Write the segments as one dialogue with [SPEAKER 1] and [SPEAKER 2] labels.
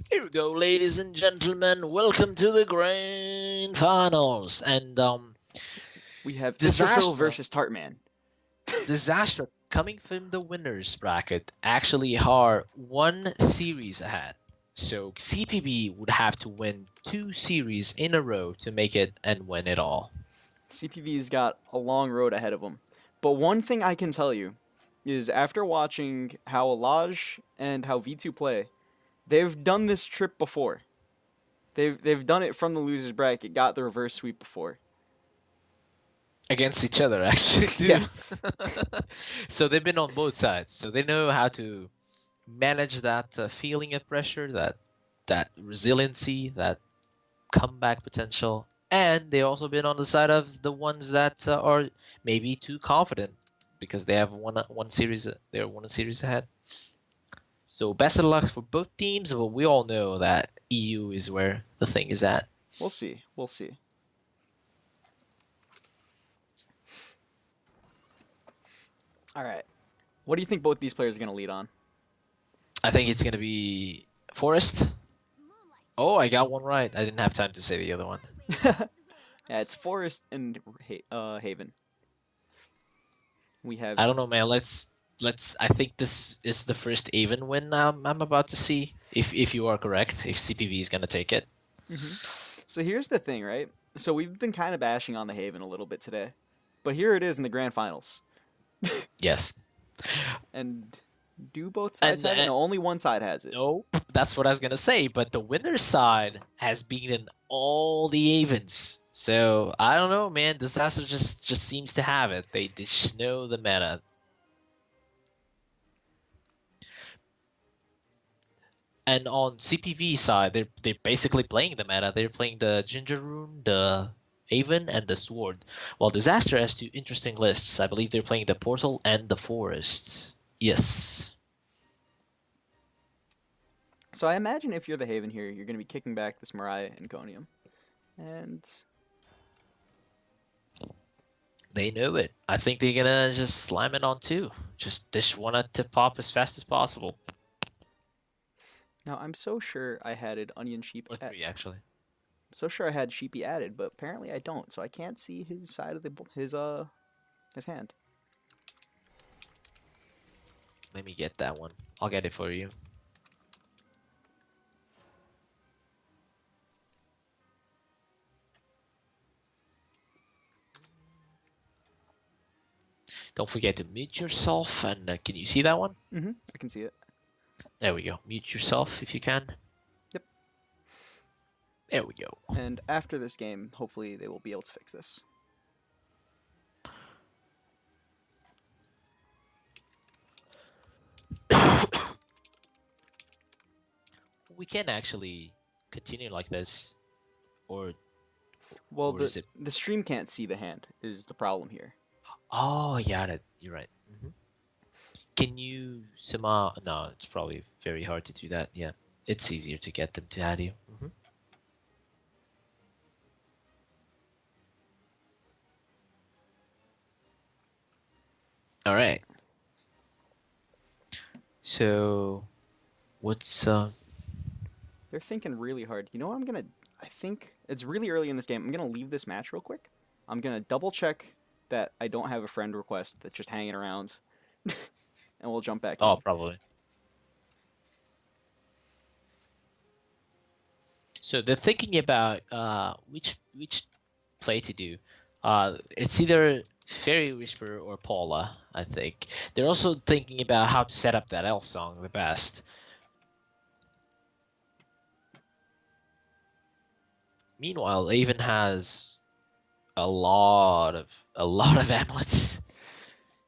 [SPEAKER 1] Here we go, ladies and gentlemen. Welcome to the grand finals. And
[SPEAKER 2] We have Israfil
[SPEAKER 1] disaster,
[SPEAKER 2] versus Tartman.
[SPEAKER 1] disaster coming from the winners bracket actually are one series ahead. So CPV would have to win two series in a row to make it and win it all.
[SPEAKER 2] CPV's got a long road ahead of them. But one thing I can tell you is after watching how Alaj and how V2 play, they've done this trip before. They've done it from the losers bracket, got the reverse sweep before.
[SPEAKER 1] Against each other, actually, too.
[SPEAKER 2] Yeah.
[SPEAKER 1] So they've been on both sides. So they know how to manage that feeling of pressure, that resiliency, that comeback potential, and they also been on the side of the ones that are maybe too confident because they have one series. They're one series ahead. So best of luck for both teams, but we all know that EU is where the thing is at.
[SPEAKER 2] We'll see. We'll see. All right. What do you think both these players are going to lead on?
[SPEAKER 1] I think it's gonna be Forest. Oh, I got one right. I didn't have time to say the other one.
[SPEAKER 2] Yeah, it's Forest and Haven. We have
[SPEAKER 1] I don't know, man. Let's. I think this is the first even win I'm about to see. If you are correct, if CPV is gonna take it.
[SPEAKER 2] So here's the thing, right? So we've been kind of bashing on the Haven a little bit today, but here it is in the grand finals.
[SPEAKER 1] Yes.
[SPEAKER 2] And do both sides have it? No, only one side has it.
[SPEAKER 1] No, that's what I was gonna say. But the winner's side has beaten all the evens. So I don't know, man. Disaster just seems to have it. They just know the meta. And on CPV side, they're basically playing the meta. They're playing the Ginger Rune, the Haven, and the Sword. While Disaster has two interesting lists. I believe they're playing the Portal and the Forest. Yes.
[SPEAKER 2] So I imagine if you're the Haven here, you're going to be kicking back this Mariah and Conium. And
[SPEAKER 1] They know it. I think they're gonna just slam it on two. Just want it to pop as fast as possible.
[SPEAKER 2] now I'm so sure I had it Onion Sheep.
[SPEAKER 1] Or three, actually.
[SPEAKER 2] So sure I had Sheepy added, but apparently I don't. So I can't see his side of his hand.
[SPEAKER 1] Let me get that one. I'll get it for you. Don't forget to mute yourself. And can you see that one?
[SPEAKER 2] I can see it.
[SPEAKER 1] There we go. Mute yourself if you can.
[SPEAKER 2] Yep.
[SPEAKER 1] There we go.
[SPEAKER 2] And after this game, hopefully they will be able to fix this.
[SPEAKER 1] We can actually continue like this, or
[SPEAKER 2] Well,
[SPEAKER 1] or is it?
[SPEAKER 2] the stream can't see the hand is the problem here.
[SPEAKER 1] Oh yeah, you're right. Can you somehow? No, it's probably very hard to do that. Yeah, it's easier to get them to add you. All right. So, what's
[SPEAKER 2] They're thinking really hard. You know what I think it's really early in this game. I'm gonna leave this match real quick. I'm gonna double check that I don't have a friend request that's just hanging around, and we'll jump back
[SPEAKER 1] Oh,
[SPEAKER 2] in.
[SPEAKER 1] probably. So they're thinking about which play to do. It's either Fairy Whisper or Paula, I think. They're also thinking about how to set up that elf song the best. Meanwhile, Avon has a lot of amulets.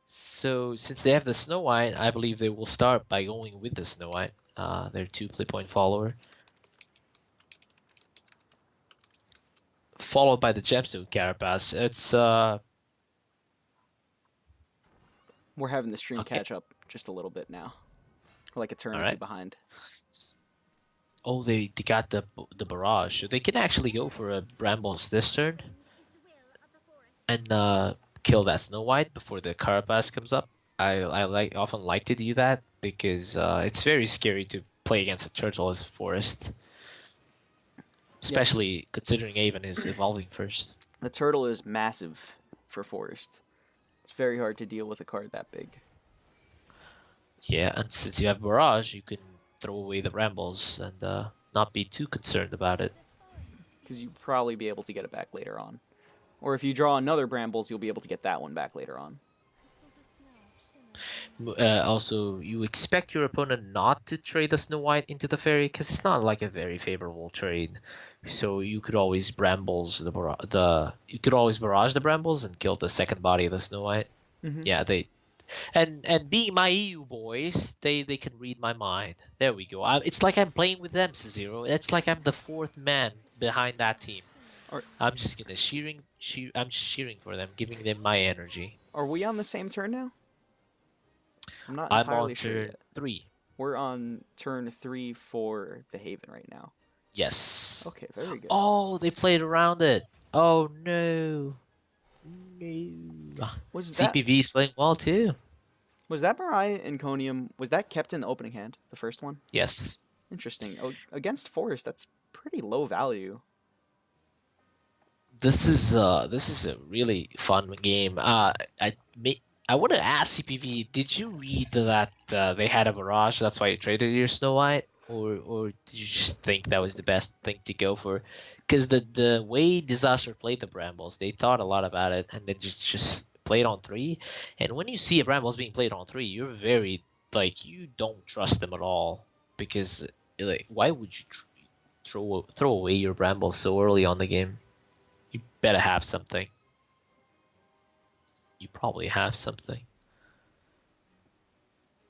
[SPEAKER 1] So since they have the Snow White, I believe they will start by going with the Snow White. Their 2 play point follower. Followed by the Gemstone Carapace. It's
[SPEAKER 2] We're having the stream
[SPEAKER 1] okay.
[SPEAKER 2] catch up just a little bit now. We're like a turn or
[SPEAKER 1] Alright.
[SPEAKER 2] two behind.
[SPEAKER 1] Oh, they got the barrage, so they can actually go for a Brambles this turn and kill that Snow White before the Carapace comes up. I often like to do that because it's very scary to play against a turtle as Forest,
[SPEAKER 2] Yeah,
[SPEAKER 1] especially considering Avon is evolving first.
[SPEAKER 2] the turtle is massive for Forest. It's very hard to deal with a card that big.
[SPEAKER 1] Yeah, and since you have Barrage, you can throw away the Brambles and not be too concerned about it.
[SPEAKER 2] Because you'll probably be able to get it back later on. Or if you draw another Brambles, you'll be able to get that one back later on.
[SPEAKER 1] Also, you expect your opponent not to trade the Snow White into the Fairy because it's not like a very favorable trade. So you could always Brambles you could always Barrage the Brambles and kill the second body of the Snow White.
[SPEAKER 2] Mm-hmm.
[SPEAKER 1] Yeah, they and being my EU boys, they can read my mind. There we go. It's like I'm playing with them, Zero. It's like I'm the fourth man behind that team.
[SPEAKER 2] Are,
[SPEAKER 1] I'm just gonna I'm cheering for them, giving them my energy.
[SPEAKER 2] are we on the same turn now? I'm not
[SPEAKER 1] I'm
[SPEAKER 2] entirely
[SPEAKER 1] on
[SPEAKER 2] sure
[SPEAKER 1] turn
[SPEAKER 2] yet.
[SPEAKER 1] 3.
[SPEAKER 2] We're on turn 3 for the Haven right now.
[SPEAKER 1] Yes.
[SPEAKER 2] Okay, very good.
[SPEAKER 1] Oh, they played around it. Oh no. No.
[SPEAKER 2] Was that
[SPEAKER 1] CPV is playing well too.
[SPEAKER 2] Mariah and Conium, was that kept in the opening hand, the first one?
[SPEAKER 1] Yes.
[SPEAKER 2] Interesting. Oh, against Forest, that's pretty low value.
[SPEAKER 1] This is a really fun game. I want to ask CPV, did you read that they had a Mirage, that's why you traded your Snow White, or did you just think that was the best thing to go for? Because the way Disaster played the Brambles, they thought a lot about it and then just played on 3. And when you see a Brambles being played on 3, you're very like you don't trust them at all because like why would you throw away your Brambles so early on the game? You better have something. You probably have something.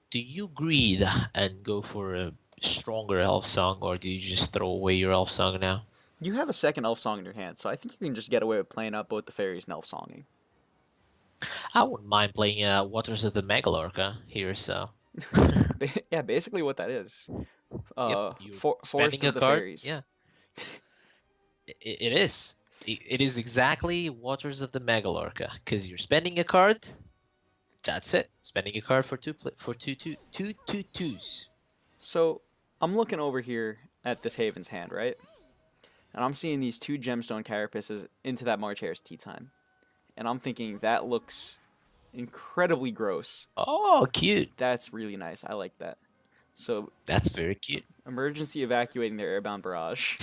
[SPEAKER 1] Do you greed and go for a stronger elf song, or do you just throw away your elf song now?
[SPEAKER 2] You have a second Elf Song in your hand, so I think you can just get away with playing up both the Fairies and Elf Songing.
[SPEAKER 1] I wouldn't mind playing Waters of the Megalorca here, so.
[SPEAKER 2] Yeah, basically what that is.
[SPEAKER 1] Yep, you
[SPEAKER 2] Forest
[SPEAKER 1] spending a
[SPEAKER 2] of the
[SPEAKER 1] card.
[SPEAKER 2] Fairies.
[SPEAKER 1] Yeah, it is. It is exactly Waters of the Megalorca, because you're spending a card. That's it. Spending a card for two twos.
[SPEAKER 2] So I'm looking over here at this Haven's hand, right? And I'm seeing these 2 Gemstone Carapaces into that March Hare's Tea Time. And I'm thinking that looks incredibly gross.
[SPEAKER 1] Oh, cute.
[SPEAKER 2] That's really nice. I like that. So
[SPEAKER 1] That's very cute.
[SPEAKER 2] emergency evacuating their airbound barrage.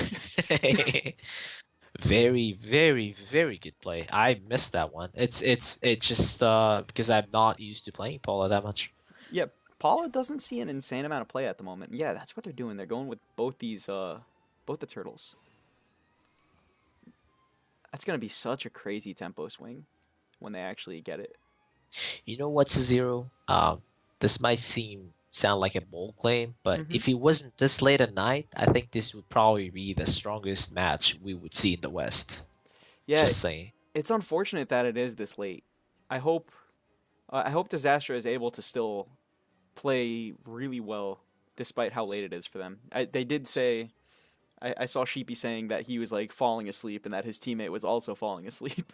[SPEAKER 1] Very, very, very good play. I missed that one. It's just because I'm not used to playing Paula that much.
[SPEAKER 2] Yeah, Paula doesn't see an insane amount of play at the moment. Yeah, that's what they're doing. They're going with both these both the turtles. That's gonna be such a crazy tempo swing when they actually get it.
[SPEAKER 1] You know what's a zero? This might sound like a bold claim, but if it wasn't this late at night, I think this would probably be the strongest match we would see in the West.
[SPEAKER 2] Yeah,
[SPEAKER 1] Just saying.
[SPEAKER 2] it's unfortunate that it is this late. I hope Disaster is able to still play really well despite how late it is for them. They did say, I saw Sheepy saying that he was like falling asleep and that his teammate was also falling asleep.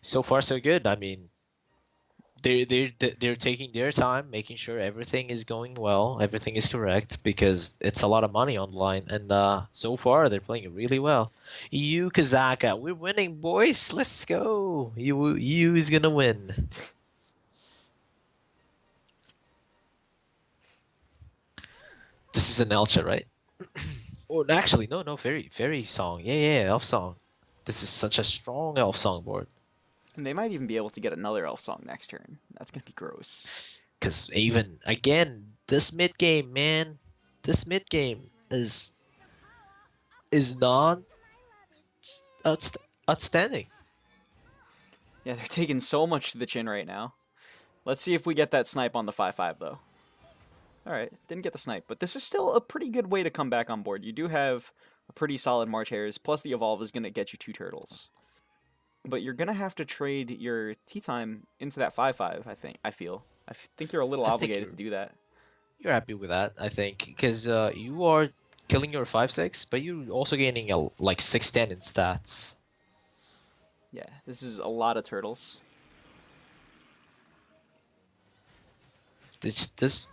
[SPEAKER 1] So far, so good. I mean, they're taking their time, making sure everything is going well, everything is correct, because it's a lot of money on the line, and so far they're playing really well. EU Kazaka, we're winning, boys. Let's go. EU is gonna win. This is an Elcha, right? Oh, actually, no, fairy song. Yeah, elf song. This is such a strong elf song board.
[SPEAKER 2] And they might even be able to get another elf song next turn. That's gonna be gross.
[SPEAKER 1] Because even again, this mid game, man, this mid game is not outstanding.
[SPEAKER 2] Yeah, they're taking so much to the chin right now. Let's see if we get that snipe on the 5-5 though. Alright, didn't get the snipe, but this is still a pretty good way to come back on board. You do have a pretty solid March Hares, plus the Evolve is going to get you 2 turtles. But you're going to have to trade your tea time into that 5-5, I feel. I think you're a little obligated to do that.
[SPEAKER 1] You're happy with that, I think, because you are killing your 5-6, but you're also gaining like 6-10 in stats.
[SPEAKER 2] Yeah, this is a lot of turtles.
[SPEAKER 1] This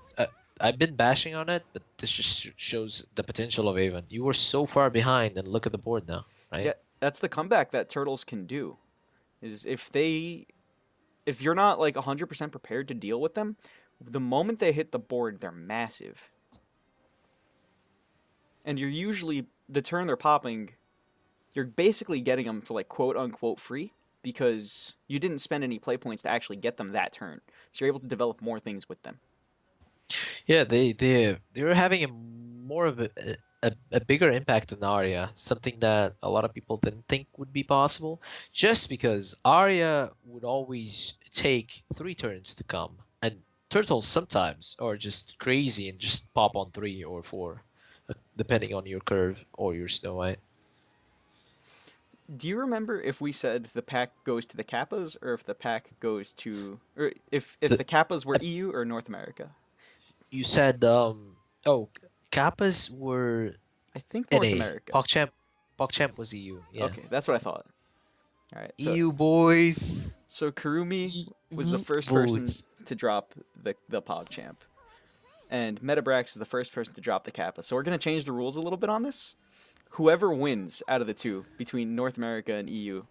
[SPEAKER 1] I've been bashing on it, but this just shows the potential of Avon. You were so far behind, and look at the board now,
[SPEAKER 2] Yeah,
[SPEAKER 1] right?
[SPEAKER 2] that's the comeback that turtles can do. Is if you're not like 100% prepared to deal with them, the moment they hit the board, they're massive. And you're usually the turn they're popping, you're basically getting them for like quote unquote free because you didn't spend any play points to actually get them that turn. So you're able to develop more things with them.
[SPEAKER 1] Yeah, they're having a more of a bigger impact than Arya, something that a lot of people didn't think would be possible, just because Arya would always take 3 turns to come, and turtles sometimes are just crazy and just pop on 3 or 4, depending on your curve or your Snow White.
[SPEAKER 2] Do you remember if we said the pack goes to the Kappas or if the pack goes to or if
[SPEAKER 1] The,
[SPEAKER 2] the Kappas were
[SPEAKER 1] uh,
[SPEAKER 2] EU or North America?
[SPEAKER 1] you said oh, Kappas were
[SPEAKER 2] I think North
[SPEAKER 1] NA.
[SPEAKER 2] America.
[SPEAKER 1] PogChamp was EU. Yeah.
[SPEAKER 2] Okay, that's what I thought. All right.
[SPEAKER 1] EU boys.
[SPEAKER 2] So Kurumi was the
[SPEAKER 1] EU
[SPEAKER 2] first person
[SPEAKER 1] boys.
[SPEAKER 2] to drop the PogChamp. And Metabrax is the first person to drop the Kappa. So we're going to change the rules a little bit on this. Whoever wins out of the two between North America and EU,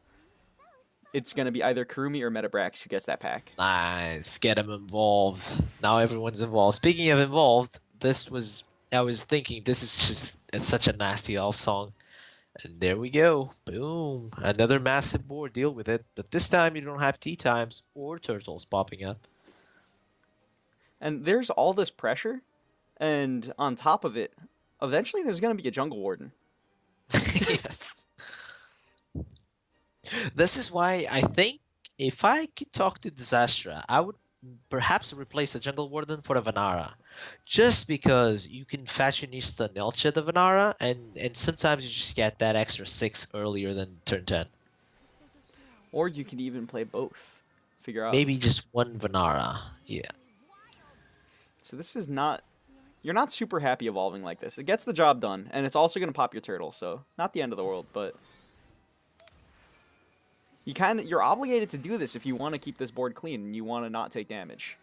[SPEAKER 2] it's going to be either Kurumi or Metabrax who gets that pack.
[SPEAKER 1] Nice. Get them involved. Now everyone's involved. Speaking of involved, I was thinking this is just it's such a nasty elf song. And there we go. Boom. Another massive board. Deal with it. But this time you don't have tea times or turtles popping up.
[SPEAKER 2] And there's all this pressure, and on top of it, eventually there's going to be a Jungle Warden.
[SPEAKER 1] Yes. This is why I think if I could talk to Disastra, I would perhaps replace a Jungle Warden for a Vanara. Just because you can fashionista Nelcha the Vanara, and sometimes you just get that extra 6 earlier than turn 10.
[SPEAKER 2] Or you can even play both. Figure out.
[SPEAKER 1] Maybe just one Vanara. Yeah.
[SPEAKER 2] So this is not. You're not super happy evolving like this. It gets the job done, and it's also going to pop your turtle, so not the end of the world, but you're obligated to do this if you want to keep this board clean and you want to not take damage.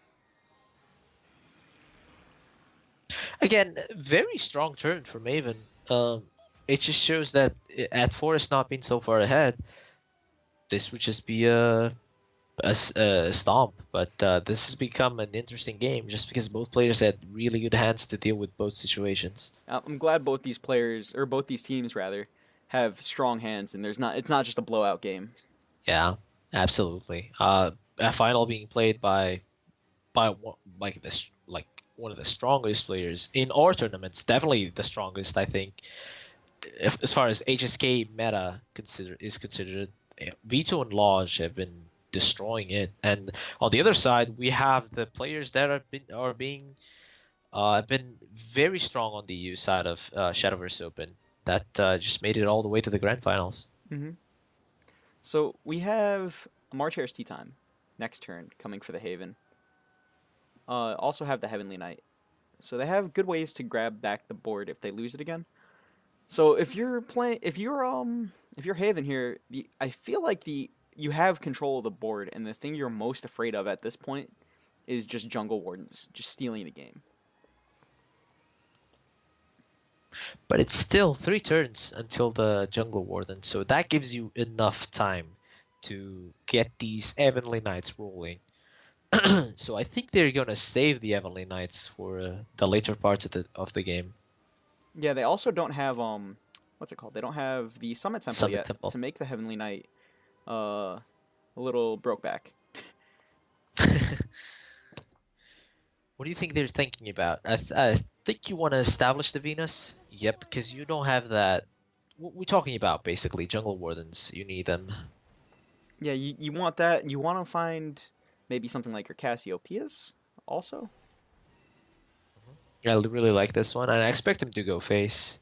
[SPEAKER 1] Again, very strong turn for Maven. It just shows that at Forest not being so far ahead, this would just be a stomp. But this has become an interesting game just because both players had really good hands to deal with both situations.
[SPEAKER 2] I'm glad both these players, or both these teams rather, have strong hands, and it's not just a blowout game.
[SPEAKER 1] Yeah, absolutely. A final being played by like one of the strongest players in our tournaments, definitely the strongest, I think. If, as far as HSK meta is considered, Vito and Lodge have been destroying it, and on the other side, we have the players that have been very strong on the EU side of Shadowverse Open that just made it all the way to the grand finals.
[SPEAKER 2] Mm-hmm. So we have a March Hare's Tea Time next turn coming for the Haven. Also have the Heavenly Knight. So they have good ways to grab back the board if they lose it again. So if you're Haven here, I feel like you have control of the board, and the thing you're most afraid of at this point is just Jungle Wardens just stealing the game.
[SPEAKER 1] But it's still 3 turns until the Jungle Warden, so that gives you enough time to get these Heavenly Knights rolling. So I think they're gonna save the Heavenly Knights for the later parts of the game.
[SPEAKER 2] Yeah, they also don't have what's it called? They don't have the Summit Temple
[SPEAKER 1] Summit
[SPEAKER 2] yet
[SPEAKER 1] Temple.
[SPEAKER 2] to make the Heavenly Knight a little broke back.
[SPEAKER 1] What do you think they're thinking about? I think you want to establish the Venus. Yep, because you don't have that. What we're talking about basically Jungle Wardens. You need them.
[SPEAKER 2] Yeah, you want that. You want to find maybe something like your Cassiopeias also.
[SPEAKER 1] I really like this one, and I expect him to go face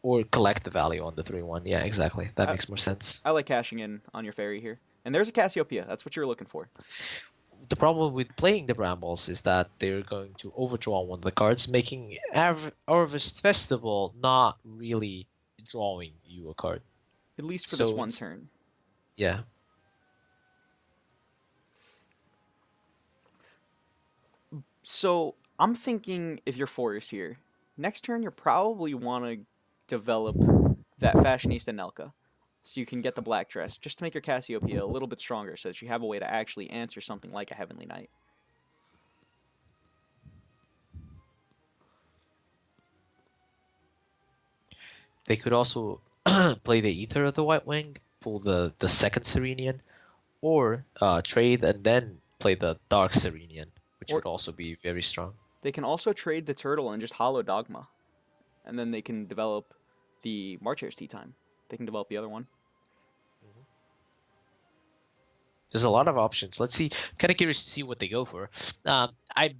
[SPEAKER 1] or collect the value on the 3-1. Yeah, exactly. That makes more sense.
[SPEAKER 2] I like cashing in on your fairy here. And there's a Cassiopeia. That's what you're looking for.
[SPEAKER 1] The problem with playing the Brambles is that they're going to overdraw one of the cards, making Harvest Festival not really drawing you a card.
[SPEAKER 2] At least for this one turn.
[SPEAKER 1] Yeah.
[SPEAKER 2] So I'm thinking if you're Forest here, next turn you probably want to develop that Fashionista Nelka. So you can get the black dress, just to make your Cassiopeia a little bit stronger so that you have a way to actually answer something like a Heavenly Knight.
[SPEAKER 1] They could also play the Ether of the White Wing, pull the second Serenian, or trade and then play the Dark Serenian, which
[SPEAKER 2] Or
[SPEAKER 1] would also be very strong.
[SPEAKER 2] they can also trade the turtle and just hollow Dogma. And then they can develop the March Hare's Tea Time. They can develop the other one.
[SPEAKER 1] There's a lot of options. Let's see. Kind of curious to see what they go for. I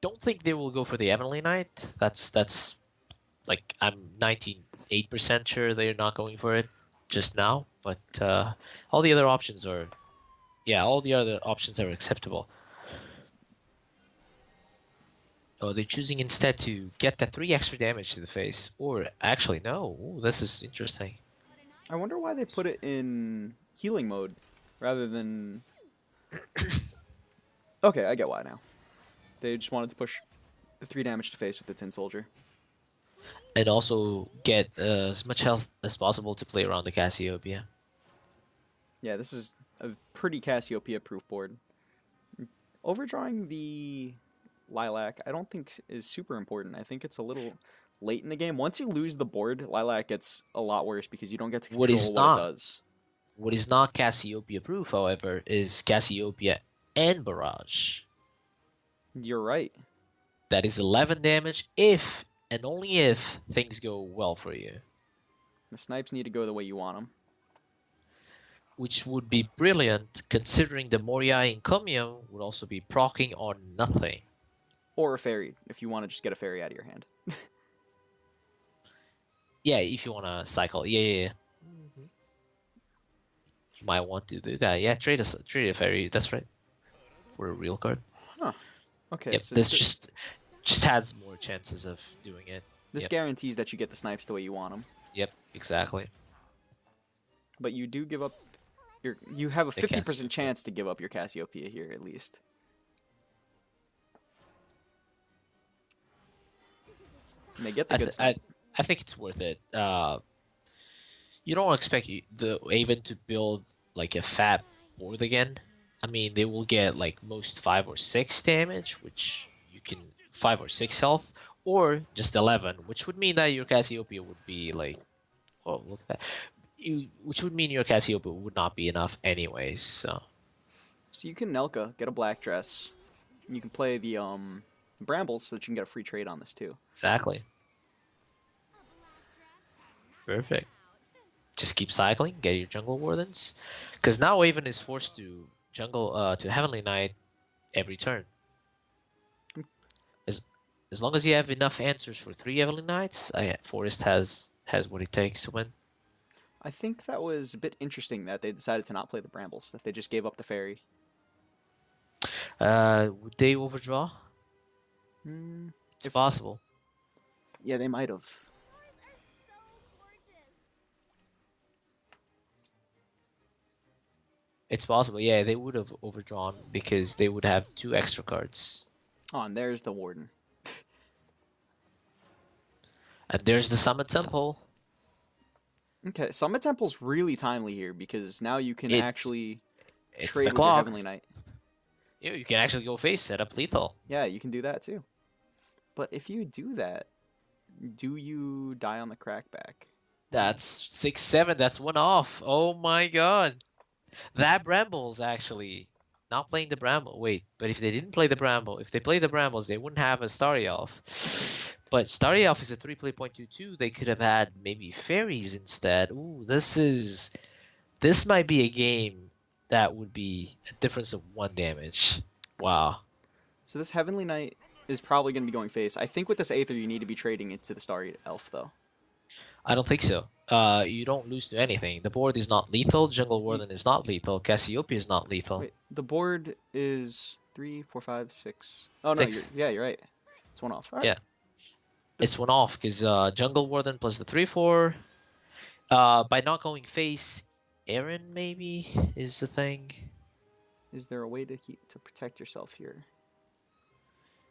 [SPEAKER 1] don't think they will go for the Heavenly Knight. That's like I'm 98% sure they're not going for it just now. But all the other options are, yeah, all the other options are acceptable. Oh, they're choosing instead to get the 3 extra damage to the face. Or actually, no. Ooh, this is interesting.
[SPEAKER 2] I wonder why they put it in healing mode rather than. Okay, I get why now. They just wanted to push the 3 damage to face with the Tin Soldier.
[SPEAKER 1] And also get as much health as possible to play around the Cassiopeia.
[SPEAKER 2] Yeah, this is a pretty Cassiopeia proof board. Overdrawing the Lilac, I don't think is super important. I think it's a little late in the game. Once you lose the board, Lilac gets a lot worse because you don't get to
[SPEAKER 1] What
[SPEAKER 2] control
[SPEAKER 1] is
[SPEAKER 2] what it
[SPEAKER 1] not
[SPEAKER 2] does.
[SPEAKER 1] what is not Cassiopeia proof, however, is Cassiopeia and Barrage.
[SPEAKER 2] You're right.
[SPEAKER 1] That is 11 damage if and only if things go well for you.
[SPEAKER 2] The snipes need to go the way you want them.
[SPEAKER 1] Which would be brilliant considering the Moria Encomium would also be proccing on nothing.
[SPEAKER 2] Or a fairy, if you want to just get a fairy out of your hand.
[SPEAKER 1] Yeah, if you want to cycle. Yeah. You might want to do that. Yeah, trade a fairy. That's right. For a real card.
[SPEAKER 2] Huh. Okay,
[SPEAKER 1] Yep,
[SPEAKER 2] so
[SPEAKER 1] this just has more chances of doing it.
[SPEAKER 2] this
[SPEAKER 1] Yep.
[SPEAKER 2] guarantees that you get the snipes the way you want them.
[SPEAKER 1] Yep, exactly.
[SPEAKER 2] But you do give up you have a
[SPEAKER 1] The
[SPEAKER 2] 50%
[SPEAKER 1] Cassiopeia.
[SPEAKER 2] chance to give up your Cassiopeia here at least. And they get the good snipe.
[SPEAKER 1] I think it's worth it. You don't expect the Aven to build like a fat board again. I mean, they will get like most 5 or 6 damage, which you can 5 or 6 health, or just 11, which would mean that your Cassiopeia would be like, oh look at that, which would mean your Cassiopeia would not be enough anyways. So
[SPEAKER 2] So you can Nelka, get a black dress. And you can play the Brambles so that you can get a free trade on this too.
[SPEAKER 1] exactly, perfect. Just keep cycling, get your jungle wardens, because now Aven is forced to jungle to Heavenly Knight every turn. As long as you have enough answers for 3 Heavenly Knights, Forest has what it takes to win.
[SPEAKER 2] I think that was a bit interesting that they decided to not play the Brambles, that they just gave up the fairy.
[SPEAKER 1] Would they overdraw? It's
[SPEAKER 2] If-
[SPEAKER 1] possible.
[SPEAKER 2] Yeah, they might have.
[SPEAKER 1] It's possible. Yeah, they would have overdrawn because they would have 2 extra cards.
[SPEAKER 2] Oh, and there's the Warden.
[SPEAKER 1] And there's the Summit Temple.
[SPEAKER 2] Okay, Summit Temple's really timely here because now you can actually
[SPEAKER 1] It's
[SPEAKER 2] trade
[SPEAKER 1] the
[SPEAKER 2] with your
[SPEAKER 1] clock.
[SPEAKER 2] Heavenly Knight.
[SPEAKER 1] You can actually go face, set up lethal.
[SPEAKER 2] Yeah, you can do that too. But if you do that, do you die on the crackback?
[SPEAKER 1] That's 6-7. That's 1 off. Oh my god. That Brambles actually. Not playing the Bramble. Wait, but if they didn't play the Bramble, if they played the Brambles, they wouldn't have a Starry Elf. But Starry Elf is a 3-play .22. They could have had maybe fairies instead. Ooh, this might be a game that would be a difference of 1 damage. Wow.
[SPEAKER 2] So this Heavenly Knight is probably going to be going face. I think with this Aether, you need to be trading it to the Starry Elf, though.
[SPEAKER 1] I don't think so. You don't lose to anything. The board is not lethal. Jungle Warden is not lethal. Cassiopeia is not lethal.
[SPEAKER 2] Wait, the board is 3, 4, 5, 6. Oh, no,
[SPEAKER 1] 6.
[SPEAKER 2] you're right. It's 1 off. All right.
[SPEAKER 1] Yeah. It's 1 off because Jungle Warden plus the 3/4. By not going face, Aaron maybe is the thing.
[SPEAKER 2] Is there a way to protect yourself here?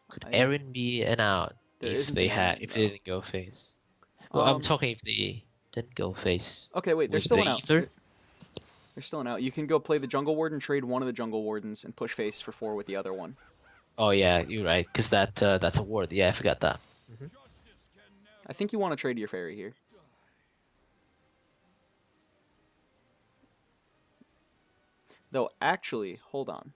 [SPEAKER 1] Could
[SPEAKER 2] I
[SPEAKER 1] Aaron be an out
[SPEAKER 2] there
[SPEAKER 1] if
[SPEAKER 2] isn't
[SPEAKER 1] they
[SPEAKER 2] an
[SPEAKER 1] had
[SPEAKER 2] Aaron,
[SPEAKER 1] if they
[SPEAKER 2] no.
[SPEAKER 1] didn't go face? Well, I'm
[SPEAKER 2] Um.
[SPEAKER 1] talking if they didn't go face
[SPEAKER 2] Okay, wait. There's
[SPEAKER 1] with
[SPEAKER 2] still
[SPEAKER 1] the
[SPEAKER 2] an out.
[SPEAKER 1] ether.
[SPEAKER 2] There's still an out. You can go play the Jungle Warden, trade one of the Jungle Wardens, and push face for 4 with the other one.
[SPEAKER 1] Oh yeah, you're right, because that's a ward. Yeah, I forgot that. Hmm.
[SPEAKER 2] I think you want to trade your fairy here. Though, actually, hold on.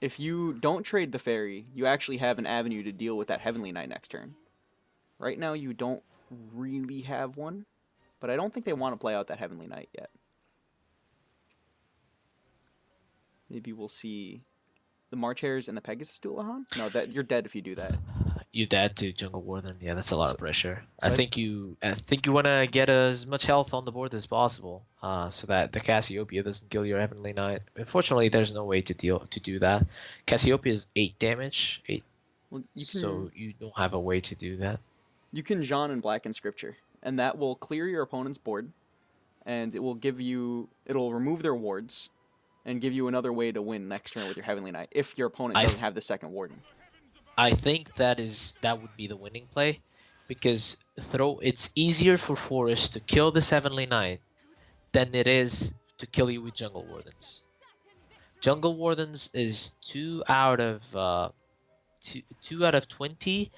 [SPEAKER 2] If you don't trade the fairy, you actually have an avenue to deal with that Heavenly Knight next turn. Right now, you don't really have one, but I don't think they want to play out that Heavenly Knight yet. Maybe we'll see the March Hares and the Pegasus Dualahan? No, that you're dead if you do that.
[SPEAKER 1] You dead to jungle warden. Yeah, that's a lot
[SPEAKER 2] So,
[SPEAKER 1] of pressure.
[SPEAKER 2] so
[SPEAKER 1] I think you want to get as much health on the board as possible, so that the Cassiopeia doesn't kill your Heavenly Knight. Unfortunately, there's no way to do that. Cassiopeia is 8 damage,
[SPEAKER 2] well,
[SPEAKER 1] so you don't have a way to do that.
[SPEAKER 2] you can Jean and Black in Scripture, and that will clear your opponent's board, and it'll remove their wards, and give you another way to win next turn with your Heavenly Knight if your opponent
[SPEAKER 1] I
[SPEAKER 2] doesn't have the second Warden.
[SPEAKER 1] I think that would be the winning play, because it's easier for Forest to kill the Heavenly Knight than it is to kill you with Jungle Wardens. Jungle Wardens is 2 out of 20,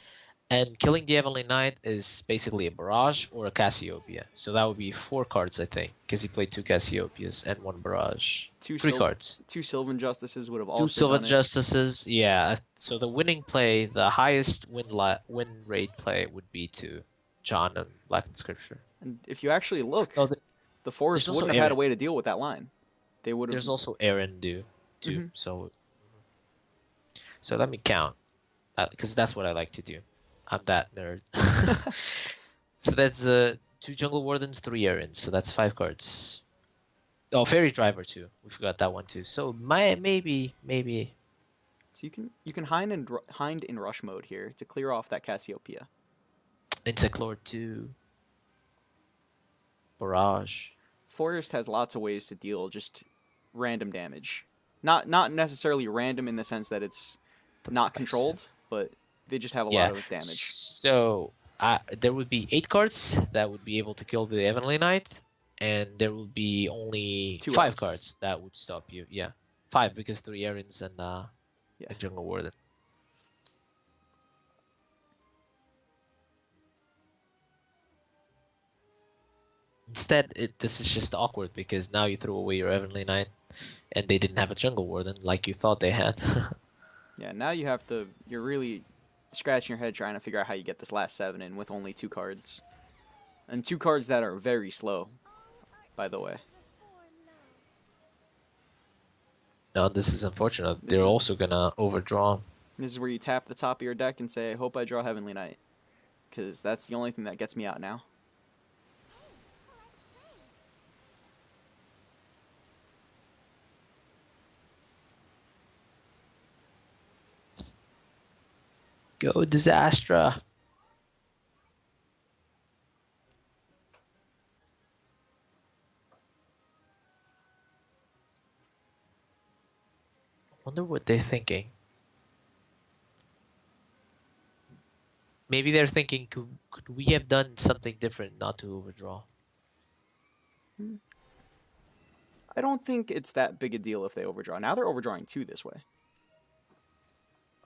[SPEAKER 1] and killing the Heavenly Knight is basically a Barrage or a Cassiopeia. So that would be 4 cards, I think, because he played 2 Cassiopeias and 1 Barrage. 3 cards.
[SPEAKER 2] 2 Sylvan Justices would have
[SPEAKER 1] 2
[SPEAKER 2] also
[SPEAKER 1] Sylvan
[SPEAKER 2] done it.
[SPEAKER 1] Justices, yeah. So the winning play, the highest win rate play would be to John and Black and Scripture.
[SPEAKER 2] And if you actually look,
[SPEAKER 1] Oh,
[SPEAKER 2] the Forest
[SPEAKER 1] there's also
[SPEAKER 2] wouldn't have had a
[SPEAKER 1] Aaron.
[SPEAKER 2] way to deal with that line. They would have.
[SPEAKER 1] There's also Aaron too.
[SPEAKER 2] Mhm.
[SPEAKER 1] So let me count, because that's what I like to do. I'm that nerd. So that's 2 Jungle Wardens, 3 Aarons. So that's 5 cards. Oh, Fairy Driver too. We forgot that one too. So maybe.
[SPEAKER 2] So you can hind in rush mode here to clear off that Cassiopeia.
[SPEAKER 1] Insectlord 2. Barrage.
[SPEAKER 2] Forest has lots of ways to deal just random damage. Not necessarily random in the sense that it's not controlled, but they just have a lot of damage.
[SPEAKER 1] So there would be 8 cards that would be able to kill the Heavenly Knight, and there will be only
[SPEAKER 2] 2
[SPEAKER 1] 5
[SPEAKER 2] outs.
[SPEAKER 1] cards that would stop you. Yeah, 5 because 3 Aarons and a Jungle Warden. Instead, this is just awkward because now you threw away your Heavenly Knight, and they didn't have a Jungle Warden like you thought they had.
[SPEAKER 2] Yeah, now you're really scratching your head trying to figure out how you get this last 7 in with only 2 cards. And 2 cards that are very slow, by the way.
[SPEAKER 1] No, this is unfortunate. They're also gonna overdraw.
[SPEAKER 2] This is where you tap the top of your deck and say, I hope I draw Heavenly Knight. Because that's the only thing that gets me out now.
[SPEAKER 1] Go Disastra. Wonder what they're thinking. Maybe they're thinking, could we have done something different not to overdraw?
[SPEAKER 2] I don't think it's that big a deal if they overdraw. Now they're overdrawing 2 this way.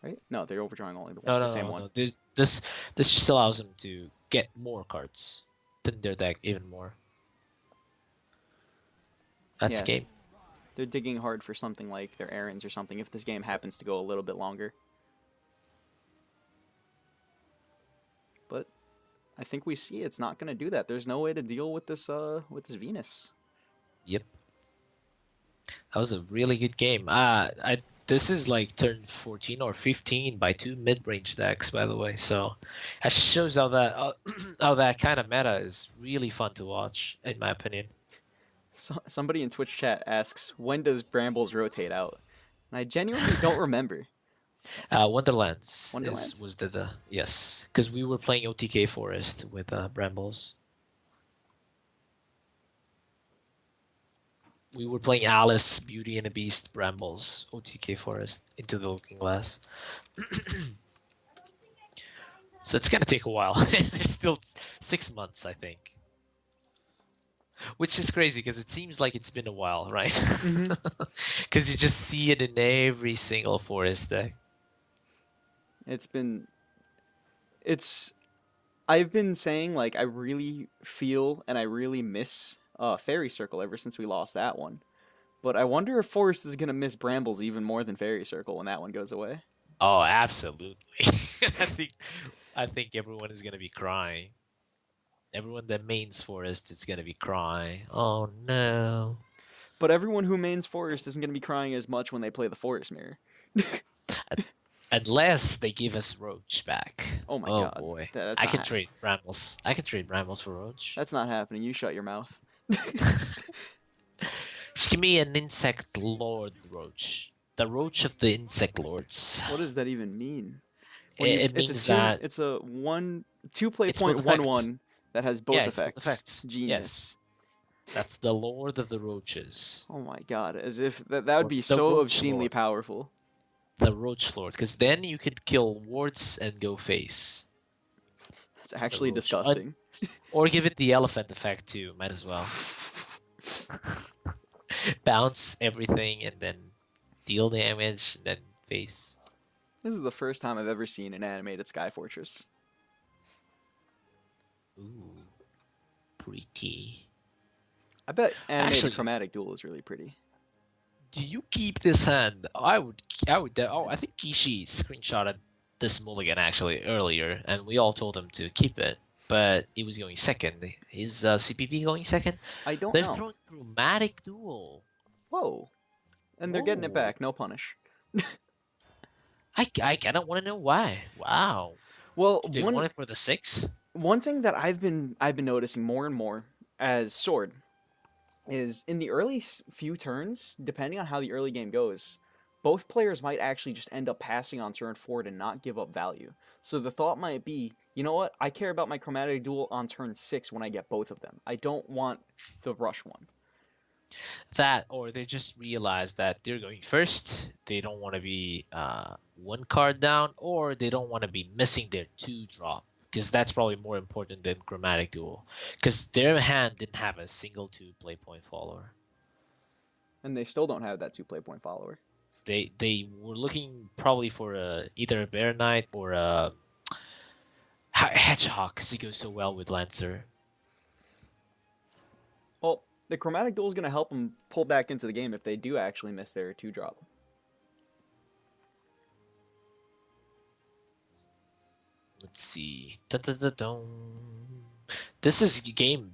[SPEAKER 2] Right? No, they're overdrawing only the same one.
[SPEAKER 1] No. This just allows them to get more cards than their deck even more. That's game.
[SPEAKER 2] They're digging hard for something like their errands or something if this game happens to go a little bit longer. But I think we see it's not going to do that. There's no way to deal with this Venus.
[SPEAKER 1] Yep. That was a really good game. This is like turn 14 or 15 by 2 mid-range decks, by the way. So that shows how that kind of meta is really fun to watch, in my opinion.
[SPEAKER 2] So, somebody in Twitch chat asks, when does Brambles rotate out? And I genuinely don't remember.
[SPEAKER 1] Wonderlands,
[SPEAKER 2] Wonderlands?
[SPEAKER 1] was the yes, because we were playing OTK Forest with Brambles. We were playing Alice, Beauty and the Beast, Brambles, OTK Forest, Into the Looking Glass. So it's gonna take a while. There's still 6 months, I think. Which is crazy because it seems like it's been a while, right?
[SPEAKER 2] Hmm.
[SPEAKER 1] Because you just see it in every single forest deck.
[SPEAKER 2] It's been it's I've been saying like I really feel and I really miss Fairy Circle ever since we lost that one. But I wonder if Forest is gonna miss Brambles even more than Fairy Circle when that one goes away.
[SPEAKER 1] Oh, absolutely. I think I think everyone is gonna be crying. Everyone that mains forest is gonna be crying. Oh no.
[SPEAKER 2] But everyone who mains Forest isn't gonna be crying as much when they play the Forest Mirror.
[SPEAKER 1] Unless they give us Roach back.
[SPEAKER 2] Oh my
[SPEAKER 1] Oh
[SPEAKER 2] god,
[SPEAKER 1] boy.
[SPEAKER 2] that's
[SPEAKER 1] I
[SPEAKER 2] not
[SPEAKER 1] can trade Brambles. I can trade Brambles for Roach.
[SPEAKER 2] that's not happening. You shut your mouth.
[SPEAKER 1] Just give me an Insect Lord Roach. The Roach of the Insect Lords.
[SPEAKER 2] What does that even mean? When
[SPEAKER 1] It,
[SPEAKER 2] you
[SPEAKER 1] it means that
[SPEAKER 2] it's a one two play
[SPEAKER 1] it's both
[SPEAKER 2] point one
[SPEAKER 1] effects.
[SPEAKER 2] one that has
[SPEAKER 1] Yeah,
[SPEAKER 2] both
[SPEAKER 1] it's both
[SPEAKER 2] effects.
[SPEAKER 1] effects. Yes.
[SPEAKER 2] Genius.
[SPEAKER 1] That's the Lord of the Roaches.
[SPEAKER 2] Oh my god, as if that would
[SPEAKER 1] Or
[SPEAKER 2] be
[SPEAKER 1] the
[SPEAKER 2] so
[SPEAKER 1] Roach
[SPEAKER 2] obscenely
[SPEAKER 1] Lord.
[SPEAKER 2] powerful.
[SPEAKER 1] The Roach Lord. Because then you could kill wards and go face.
[SPEAKER 2] That's
[SPEAKER 1] The
[SPEAKER 2] actually
[SPEAKER 1] Roach.
[SPEAKER 2] disgusting.
[SPEAKER 1] Or give it the elephant effect too. Might as well. Bounce everything and then deal damage and then face.
[SPEAKER 2] This is the first time I've ever seen an animated Sky Fortress.
[SPEAKER 1] Ooh. Pretty.
[SPEAKER 2] I bet animated
[SPEAKER 1] Actually,
[SPEAKER 2] chromatic duel is really pretty.
[SPEAKER 1] do you keep this hand? Oh, I think Kishi screenshotted this mulligan actually earlier, and we all told him to keep it, but he was going second. Is CPV going second?
[SPEAKER 2] I don't
[SPEAKER 1] They're
[SPEAKER 2] know.
[SPEAKER 1] throwing Chromatic Duel.
[SPEAKER 2] Whoa. And they're getting it
[SPEAKER 1] Whoa.
[SPEAKER 2] back, no punish.
[SPEAKER 1] I kind of want to know why. Wow.
[SPEAKER 2] Well,
[SPEAKER 1] Do they want it for the 6?
[SPEAKER 2] one thing that I've been noticing more and more as Sword is in the early few turns, depending on how the early game goes, both players might actually just end up passing on turn 4 to not give up value. So the thought might be, you know what? I care about my chromatic duel on turn 6 when I get both of them. I don't want the rush one.
[SPEAKER 1] That, or they just realize that they're going first. They don't want to be one card down, or they don't want to be missing their 2-drop. Because that's probably more important than Chromatic Duel. Because their hand didn't have a single 2 play point follower.
[SPEAKER 2] And they still don't have that 2 play point follower.
[SPEAKER 1] They were looking probably for either a Bear Knight or a Hedgehog, because he goes so well with Lancer.
[SPEAKER 2] Well, the chromatic duel is going to help them pull back into the game if they do actually miss their 2-drop.
[SPEAKER 1] Let's see. Dun-dun-dun-dun. This is game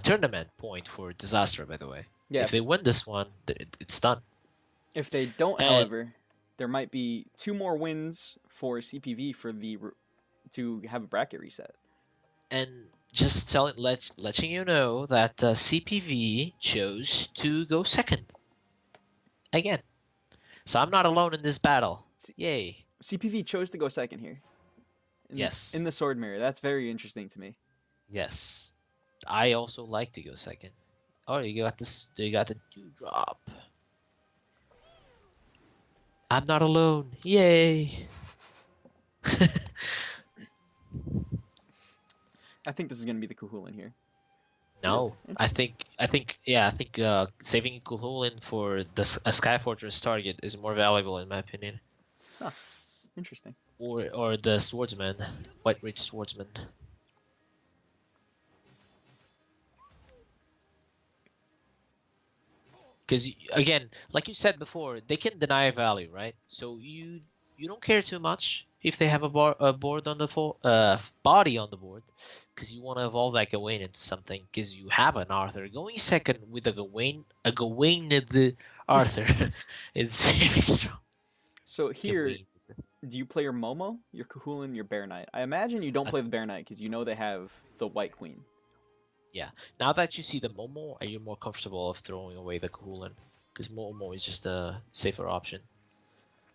[SPEAKER 1] tournament point for Disaster, by the way.
[SPEAKER 2] Yeah.
[SPEAKER 1] If they win this one, it's done.
[SPEAKER 2] If they don't,
[SPEAKER 1] And-
[SPEAKER 2] however, there might be 2 more wins for CPV for to have a bracket reset.
[SPEAKER 1] And just letting you know that CPV chose to go second again. So I'm not alone in this battle. Yay.
[SPEAKER 2] CPV chose to go second here.
[SPEAKER 1] Yes.
[SPEAKER 2] In the sword mirror. That's very interesting to me.
[SPEAKER 1] Yes. I also like to go second. Oh, you got this. You got the 2-drop. I'm not alone. Yay.
[SPEAKER 2] I think this is going to be the Kuhulin here.
[SPEAKER 1] No,
[SPEAKER 2] Yeah,
[SPEAKER 1] I think saving Kuhulin for a Sky Fortress target is more valuable in my opinion.
[SPEAKER 2] Huh. Interesting.
[SPEAKER 1] Or the Swordsman, White Rage Swordsman. Because again, like you said before, they can deny value, right? So you don't care too much if they have a board on the body on the board, because you want to evolve that Gawain into something. Because you have an Arthur going second with a Gawain the Arthur is very strong.
[SPEAKER 2] So here,
[SPEAKER 1] Gawain.
[SPEAKER 2] do you play your Momo, your Kuhulin, your Bear Knight? I imagine you don't play the Bear Knight because you know they have the White Queen.
[SPEAKER 1] Yeah. Now that you see the Momo, are you more comfortable of throwing away the Kuhulin? Because Momo is just a safer option.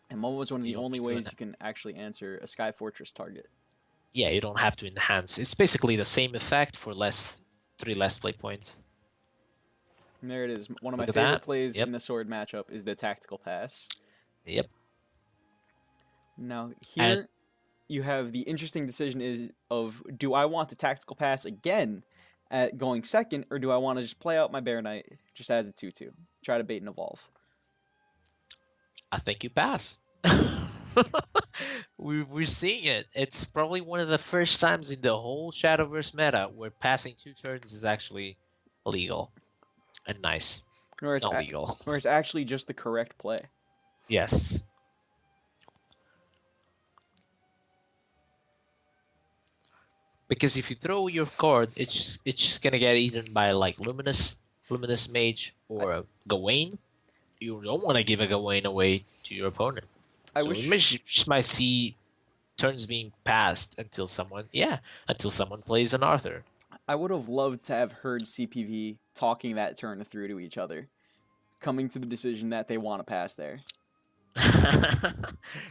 [SPEAKER 2] And Momo is one of
[SPEAKER 1] You
[SPEAKER 2] the
[SPEAKER 1] don't
[SPEAKER 2] only
[SPEAKER 1] need to
[SPEAKER 2] ways you can actually answer a Sky Fortress target.
[SPEAKER 1] Yeah, you don't have to enhance. It's basically the same effect for 3 less play points.
[SPEAKER 2] And there it is. One of my
[SPEAKER 1] Look at
[SPEAKER 2] favorite
[SPEAKER 1] that.
[SPEAKER 2] plays
[SPEAKER 1] Yep.
[SPEAKER 2] in the sword matchup is the tactical pass.
[SPEAKER 1] Yep.
[SPEAKER 2] Now
[SPEAKER 1] And
[SPEAKER 2] here, you have the interesting decision is of do I want to tactical pass again at going second, or do I want to just play out my Bear Knight just as a 2/2, try to bait and evolve?
[SPEAKER 1] I think you pass. We're seeing it. It's probably one of the first times in the whole Shadowverse meta where passing 2 turns is actually legal and nice.
[SPEAKER 2] Or
[SPEAKER 1] Not legal.
[SPEAKER 2] or it's actually just the correct play.
[SPEAKER 1] Yes. Because if you throw your card, it's just gonna get eaten by like Luminous Mage or Gawain. You don't want to give a Gawain away to your opponent.
[SPEAKER 2] I
[SPEAKER 1] So
[SPEAKER 2] wish
[SPEAKER 1] you just might see turns being passed until someone plays an Arthur.
[SPEAKER 2] I would have loved to have heard CPV talking that turn through to each other, coming to the decision that they want to pass there.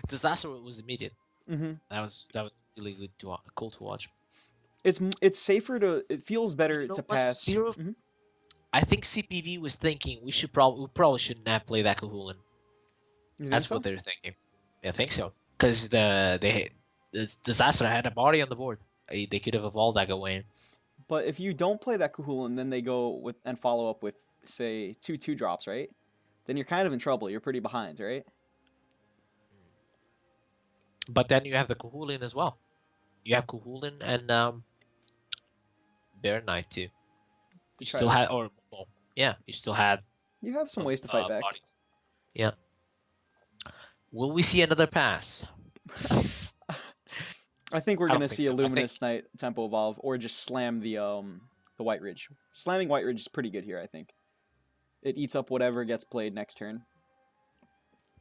[SPEAKER 1] Disaster was immediate.
[SPEAKER 2] Mm-hmm.
[SPEAKER 1] That was really good cool to watch.
[SPEAKER 2] It's safer to. It feels better to pass.
[SPEAKER 1] Zero.
[SPEAKER 2] Mm-hmm.
[SPEAKER 1] I think CPV was thinking we probably shouldn't have played that Kahulin. That's
[SPEAKER 2] so?
[SPEAKER 1] what they're thinking. I think so. Because the Disaster had a body on the board. They could have evolved that Gawain.
[SPEAKER 2] But if you don't play that Kahul and then they go with and follow up with say 2/2 drops, right? Then you're kind of in trouble. You're pretty behind, right?
[SPEAKER 1] But then you have the Kahulin as well. You have Kahulin and Bear Knight too. You still had, you still had.
[SPEAKER 2] You have some ways to fight back.
[SPEAKER 1] Bodies. Yeah. Will we see another pass?
[SPEAKER 2] I think we're gonna see a
[SPEAKER 1] so.
[SPEAKER 2] Luminous Knight tempo evolve or just slam the White Ridge. Slamming White Ridge is pretty good here, I think. It eats up whatever gets played next turn.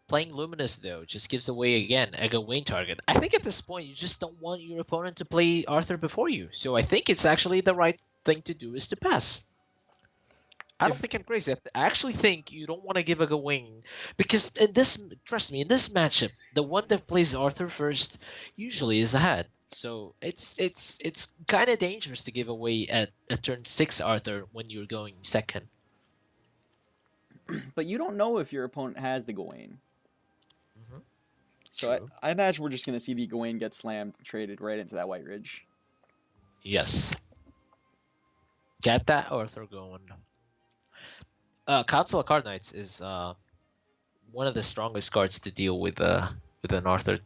[SPEAKER 1] Playing Luminous though just gives away again a Gawain target. I think at this point you just don't want your opponent to play Arthur before you. So I think it's actually the right thing to do is to pass. I don't think I'm crazy. I actually think you don't want to give a Gawain because trust me, in this matchup, the one that plays Arthur first usually is ahead. So it's kind of dangerous to give away at a turn 6 Arthur when you're going second.
[SPEAKER 2] But you don't know if your opponent has the Gawain.
[SPEAKER 1] Mm-hmm.
[SPEAKER 2] So I imagine we're just going to see the Gawain get slammed and traded right into that White Ridge.
[SPEAKER 1] Yes. Get that Arthur going. Council of Card Knights is one of the strongest cards to deal with an Arthur.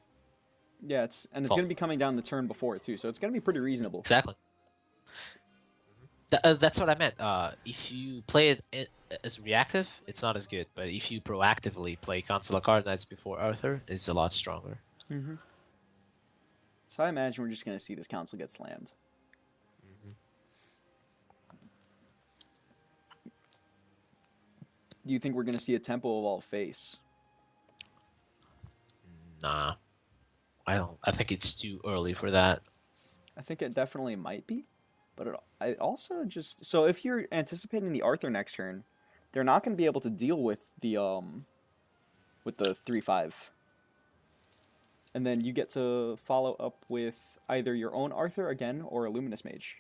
[SPEAKER 2] Yeah, it's going to be coming down the turn before too, so it's going to be pretty reasonable.
[SPEAKER 1] Exactly. That's what I meant. If you play it as reactive, it's not as good. But if you proactively play Council of Card Knights before Arthur, it's a lot stronger.
[SPEAKER 2] Mm-hmm. So I imagine we're just going to see this council get slammed.
[SPEAKER 1] Mm-hmm.
[SPEAKER 2] Do you think we're going to see a tempo evolve face?
[SPEAKER 1] Nah, I don't. I think it's too early for that.
[SPEAKER 2] I think it definitely might be, but I also just so if you're anticipating the Arthur next turn, they're not going to be able to deal with the 3/5, and then you get to follow up with either your own Arthur again or a Luminous Mage.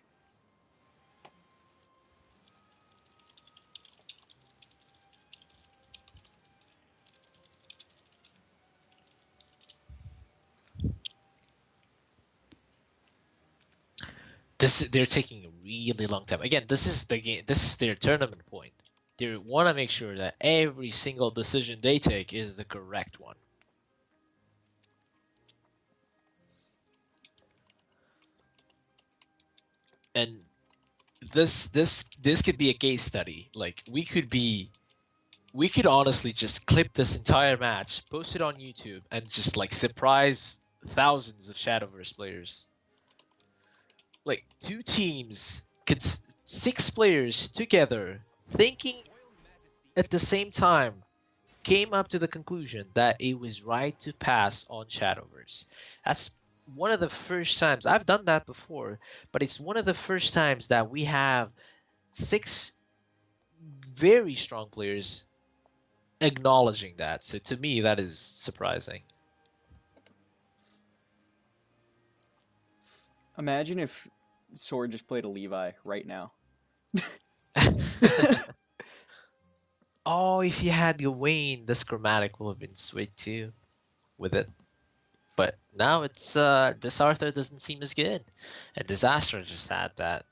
[SPEAKER 1] They're taking a really long time. Again, this is the game. This is their tournament point. They want to make sure that every single decision they take is the correct one. And this could be a case study. Like we could honestly just clip this entire match, post it on YouTube, and just like surprise thousands of Shadowverse players. Like 2 teams, 6 players together, thinking at the same time, came up to the conclusion that it was right to pass on Shadowverse. That's one of the first times. I've done that before, but it's one of the first times that we have 6 very strong players acknowledging that. So to me, that is surprising.
[SPEAKER 2] Imagine if Sword just played a Levi right now.
[SPEAKER 1] Oh, if you had Gawain, this chromatic would have been sweet too with it. But now it's this Arthur doesn't seem as good, and Disaster just had that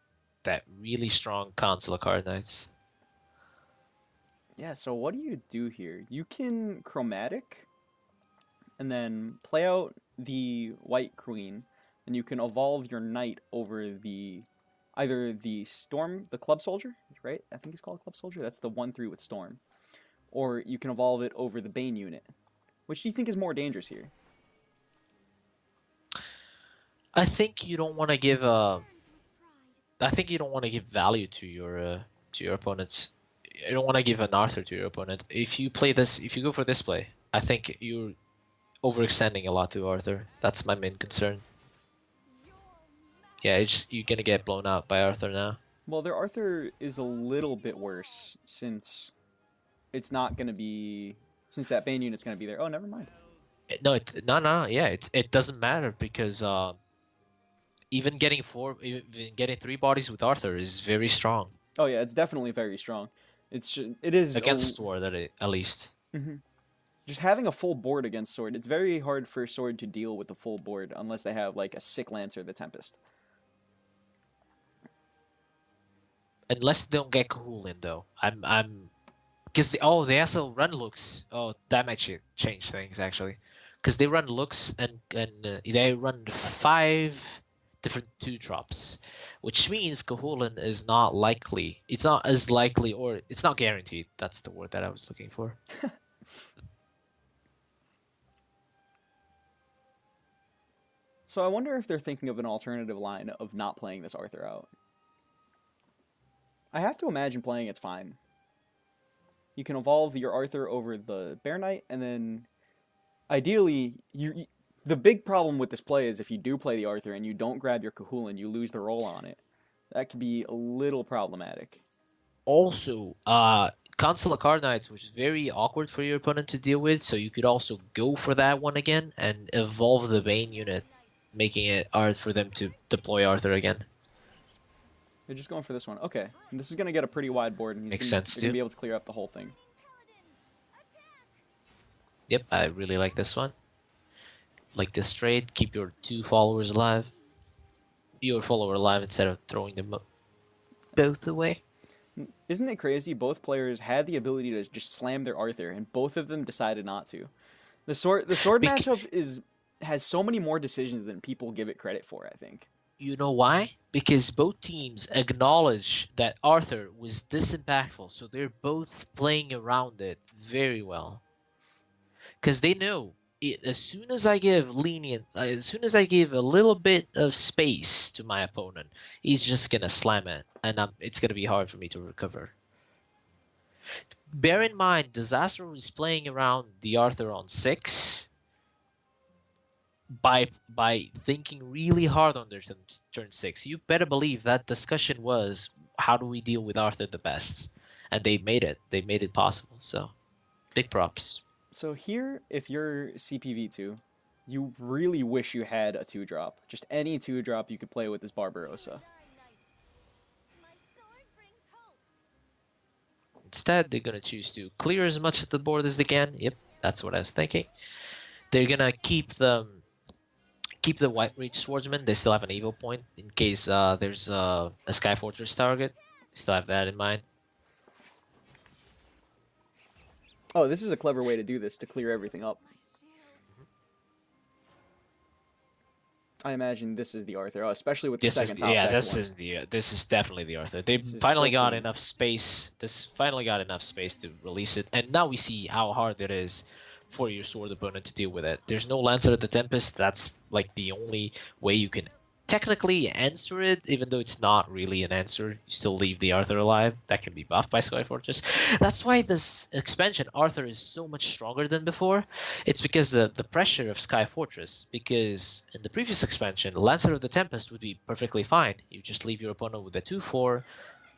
[SPEAKER 1] really strong Council of Card Knights.
[SPEAKER 2] Yeah, so what do you do here? You can chromatic and then play out the white queen, and you can evolve your knight over the either the storm, the club soldier, right? I think it's called club soldier. That's the 1/3 with storm. Or you can evolve it over the bane unit. Which do you think is more dangerous here?
[SPEAKER 1] I think you don't want to give I think you don't want to give value to your opponents. You don't want to give an Arthur to your opponent. If you play this, if you go for this play, I think you're overextending a lot to Arthur. That's my main concern. Yeah, you're gonna get blown out by Arthur now.
[SPEAKER 2] Well, their Arthur is a little bit worse since it's not going to be since that bane unit's going to be there. Oh, never mind.
[SPEAKER 1] No. Yeah, it doesn't matter because even getting three bodies with Arthur is very strong
[SPEAKER 2] Oh yeah, it's definitely very strong. It is
[SPEAKER 1] against Sword at least.
[SPEAKER 2] Mhm. Just having a full board against Sword. It's very hard for Sword to deal with the full board unless they have like a sick Lancer, the Tempest.
[SPEAKER 1] Unless they don't get Kahul though. I'm because they also run looks. Oh, that might change things actually, because they run looks and they run 5 different 2 drops, which means Kahulin is not likely. It's not as likely, or it's not guaranteed. That's the word that I was looking for.
[SPEAKER 2] So I wonder if they're thinking of an alternative line of not playing this Arthur out. I have to imagine playing it's fine. You can evolve your Arthur over the Bear Knight, and then ideally, the big problem with this play is if you do play the Arthur and you don't grab your Kahulin, you lose the roll on it. That could be a little problematic.
[SPEAKER 1] Also, Consular Card Knights, which is very awkward for your opponent to deal with, so you could also go for that one again and evolve the Bane unit, making it hard for them to deploy Arthur again.
[SPEAKER 2] They're just going for this one. Okay, and this is going to get a pretty wide board, and
[SPEAKER 1] Makes sense
[SPEAKER 2] they're going to
[SPEAKER 1] too.
[SPEAKER 2] be able to clear up the whole thing.
[SPEAKER 1] Yep, I really like this one. Like this trade, keep your 2 followers alive. Your follower alive instead of throwing them both away.
[SPEAKER 2] Isn't it crazy? Both players had the ability to just slam their Arthur, and both of them decided not to. The sword
[SPEAKER 1] Bec-
[SPEAKER 2] matchup has so many more decisions than people give it credit for, I think.
[SPEAKER 1] you know why? Because both teams acknowledge that Arthur was this impactful, so they're both playing around it very well. Because they know as soon as I give as soon as I give a little bit of space to my opponent, he's just gonna slam it, and it's gonna be hard for me to recover. Bear in mind, Disaster was playing around the Arthur on 6 by thinking really hard on their turn 6. You better believe that discussion was how do we deal with Arthur the best, and they made it. They made it possible. So, big props.
[SPEAKER 2] So here, if you're CPV2, you really wish you had a 2-drop. Just any 2-drop you could play with this Barbarossa.
[SPEAKER 1] Instead, they're gonna choose to clear as much of the board as they can. Yep, that's what I was thinking. They're gonna keep the White Reach Swordsman. They still have an evil point in case there's a Sky Fortress target. Still have that in mind.
[SPEAKER 2] Oh, this is a clever way to do this, to clear everything up. I imagine this is the Arthur, especially with the second top deck one.
[SPEAKER 1] This is definitely the Arthur. They
[SPEAKER 2] This is
[SPEAKER 1] finally
[SPEAKER 2] so
[SPEAKER 1] got
[SPEAKER 2] clean.
[SPEAKER 1] enough space. This finally got enough space to release it, and now we see how hard it is for your sword opponent to deal with it. There's no Lancer of the Tempest. That's like the only way you can technically answer it, even though it's not really an answer. You still leave the Arthur alive. That can be buffed by Sky Fortress. That's why this expansion Arthur is so much stronger than before. It's because of the pressure of Sky Fortress. Because in the previous expansion, Lancer of the Tempest would be perfectly fine. You just leave your opponent with a 2/4.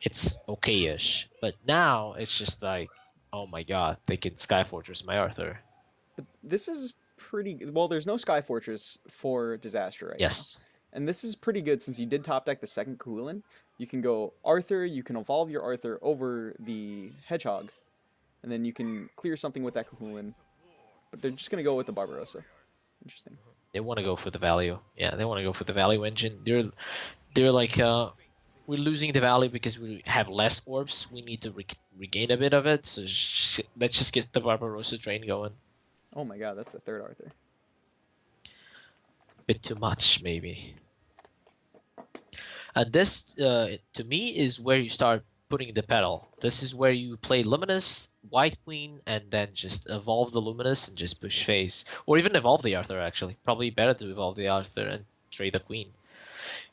[SPEAKER 1] It's okay-ish. But now it's just like, oh my god, they can Sky Fortress my Arthur.
[SPEAKER 2] But this is pretty well. There's no Sky Fortress for Disaster right now,
[SPEAKER 1] Yes.
[SPEAKER 2] and this is pretty good since you did top deck the second Kahulin. You can go Arthur. You can evolve your Arthur over the Hedgehog, and then you can clear something with that Kahulin. But they're just gonna go with the Barbarossa. Interesting.
[SPEAKER 1] They want to go for the value. Yeah, they want to go for the value engine. They're like we're losing the value because we have less orbs. We need to regain a bit of it. So let's just get the Barbarossa train going.
[SPEAKER 2] Oh my god, that's the third Arthur.
[SPEAKER 1] Bit too much, maybe. And this, to me, is where you start putting the pedal. This is where you play Luminous, White Queen, and then just evolve the Luminous and just push face. Or even evolve the Arthur, actually. Probably better to evolve the Arthur and trade the Queen.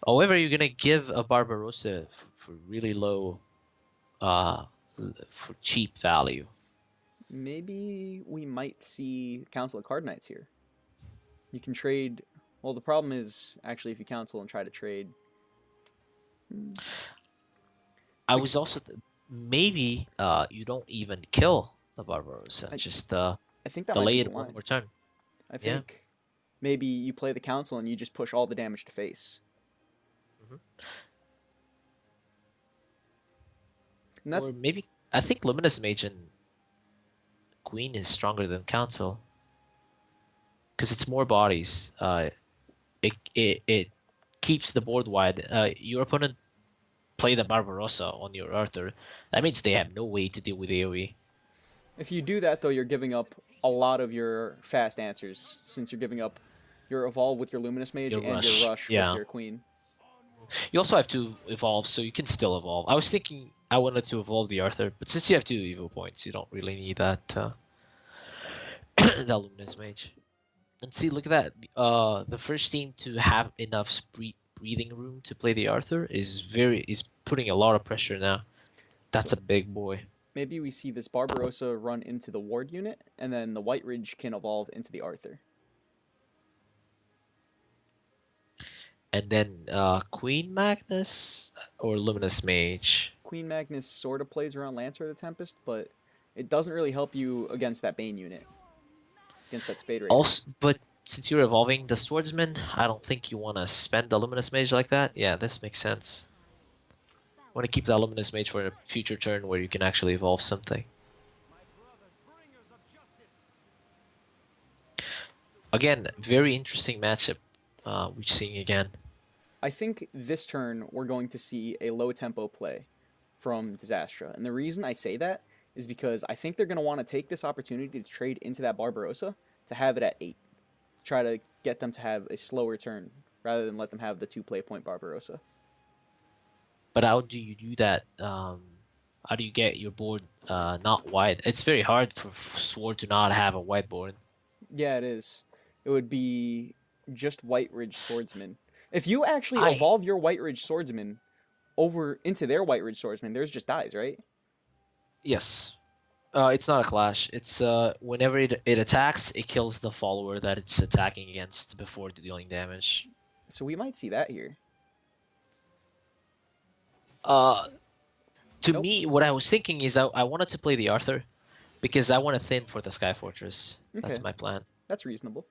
[SPEAKER 1] However, you're gonna give a Barbarossa for really low, for cheap value.
[SPEAKER 2] Maybe we might see Council of Card Knights here. You can trade. Well, the problem is actually if you council and try to trade.
[SPEAKER 1] I was also maybe you don't even kill the Barbarossa, just
[SPEAKER 2] I think that
[SPEAKER 1] delay
[SPEAKER 2] might be
[SPEAKER 1] it
[SPEAKER 2] the
[SPEAKER 1] one
[SPEAKER 2] line.
[SPEAKER 1] more turn.
[SPEAKER 2] I think maybe you play the council and you just push all the damage to face.
[SPEAKER 1] Mhm.
[SPEAKER 2] And that's
[SPEAKER 1] Or maybe I think Luminous Mage and Queen is stronger than Council because it's more bodies. It keeps the board wide. Your opponent play the Barbarossa on your Arthur. That means they have no way to deal with AoE.
[SPEAKER 2] if you do that though, you're giving up a lot of your fast answers since you're giving up your evolve with your Luminous Mage
[SPEAKER 1] Your
[SPEAKER 2] and your
[SPEAKER 1] rush,
[SPEAKER 2] rush with
[SPEAKER 1] yeah.
[SPEAKER 2] your Queen.
[SPEAKER 1] You also have to evolve, so you can still evolve. I was thinking I wanted to evolve the Arthur, but since you have 2 evo points, you don't really need that that Luminous Mage. And see, look at that. The first team to have enough breathing room to play the Arthur is putting a lot of pressure now. That's
[SPEAKER 2] So
[SPEAKER 1] a big boy.
[SPEAKER 2] maybe we see this Barbarossa run into the Ward unit, and then the White Ridge can evolve into the Arthur.
[SPEAKER 1] And then Queen Magnus or Luminous Mage.
[SPEAKER 2] Queen Magnus sort of plays around Lancer the Tempest, but it doesn't really help you against that Bane unit, against that Spade Raider.
[SPEAKER 1] Also, but since you're evolving the Swordsman, I don't think you want to spend the Luminous Mage like that. Yeah, this makes sense. Want to keep that Luminous Mage for a future turn where you can actually evolve something. Again, very interesting matchup we're seeing again.
[SPEAKER 2] I think this turn we're going to see a low tempo play from Disastra. And the reason I say that is because I think they're going to want to take this opportunity to trade into that Barbarossa to have it at 8. To try to get them to have a slower turn rather than let them have the 2 play point Barbarossa.
[SPEAKER 1] But how do you do that? How do you get your board not wide? It's very hard for Sword to not have a wide board.
[SPEAKER 2] Yeah, it is. It would be just White Ridge Swordsman. If you actually evolve your White Ridge Swordsman over into their White Ridge Swordsman, theirs just dies, right?
[SPEAKER 1] Yes. It's not a clash. It's whenever it attacks, it kills the follower that it's attacking against before dealing damage.
[SPEAKER 2] So we might see that here.
[SPEAKER 1] To me, what I was thinking is I wanted to play the Arthur because I want to thin for the Sky Fortress.
[SPEAKER 2] Okay.
[SPEAKER 1] That's my plan.
[SPEAKER 2] That's reasonable.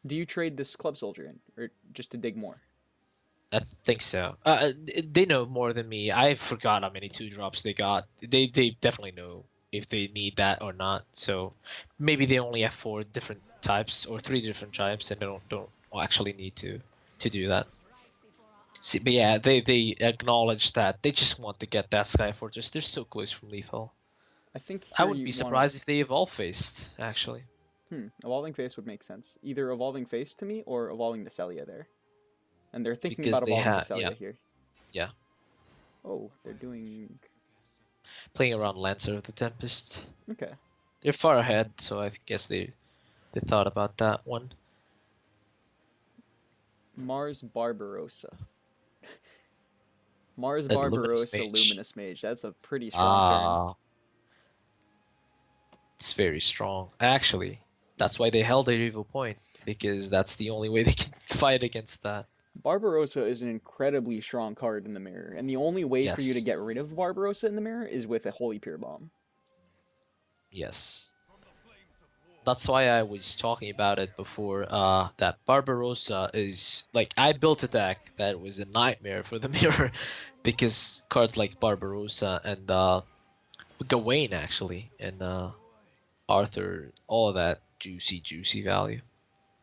[SPEAKER 2] Do you trade this Club Soldier in, or just to dig more?
[SPEAKER 1] I think so. They know more than me. I forgot how many 2-drops they got. They definitely know if they need that or not. So maybe they only have 4 different types or 3 different types, and they don't actually need to do that. See, but yeah, they acknowledge that they just want to get that Sky Fortress. They're so close from lethal.
[SPEAKER 2] I think
[SPEAKER 1] I wouldn't be surprised if they evolve faced, actually.
[SPEAKER 2] Evolving Face would make sense. Either Evolving Face to me or Evolving the Celia there. And they're thinking
[SPEAKER 1] Because
[SPEAKER 2] about
[SPEAKER 1] they
[SPEAKER 2] Evolving the
[SPEAKER 1] have-
[SPEAKER 2] Celia
[SPEAKER 1] yeah.
[SPEAKER 2] here.
[SPEAKER 1] Yeah.
[SPEAKER 2] Oh, they're doing...
[SPEAKER 1] Playing around Lancer of the Tempest.
[SPEAKER 2] Okay.
[SPEAKER 1] They're far ahead, so I guess they thought about that one.
[SPEAKER 2] Mars Barbarossa. Mars
[SPEAKER 1] Luminous
[SPEAKER 2] Barbarossa
[SPEAKER 1] Mage.
[SPEAKER 2] Luminous Mage. That's a pretty strong turn.
[SPEAKER 1] It's very strong. Actually, that's why they held their evil point, because that's the only way they can fight against that.
[SPEAKER 2] Barbarossa is an incredibly strong card in the mirror, and the only way for you to
[SPEAKER 1] Yes.
[SPEAKER 2] get rid of Barbarossa in the mirror is with a Holy Pure Bomb.
[SPEAKER 1] Yes. That's why I was talking about it before, that Barbarossa is, like, I built a deck that was a nightmare for the mirror, because cards like Barbarossa and Gawain, actually, and Arthur, all of that juicy value.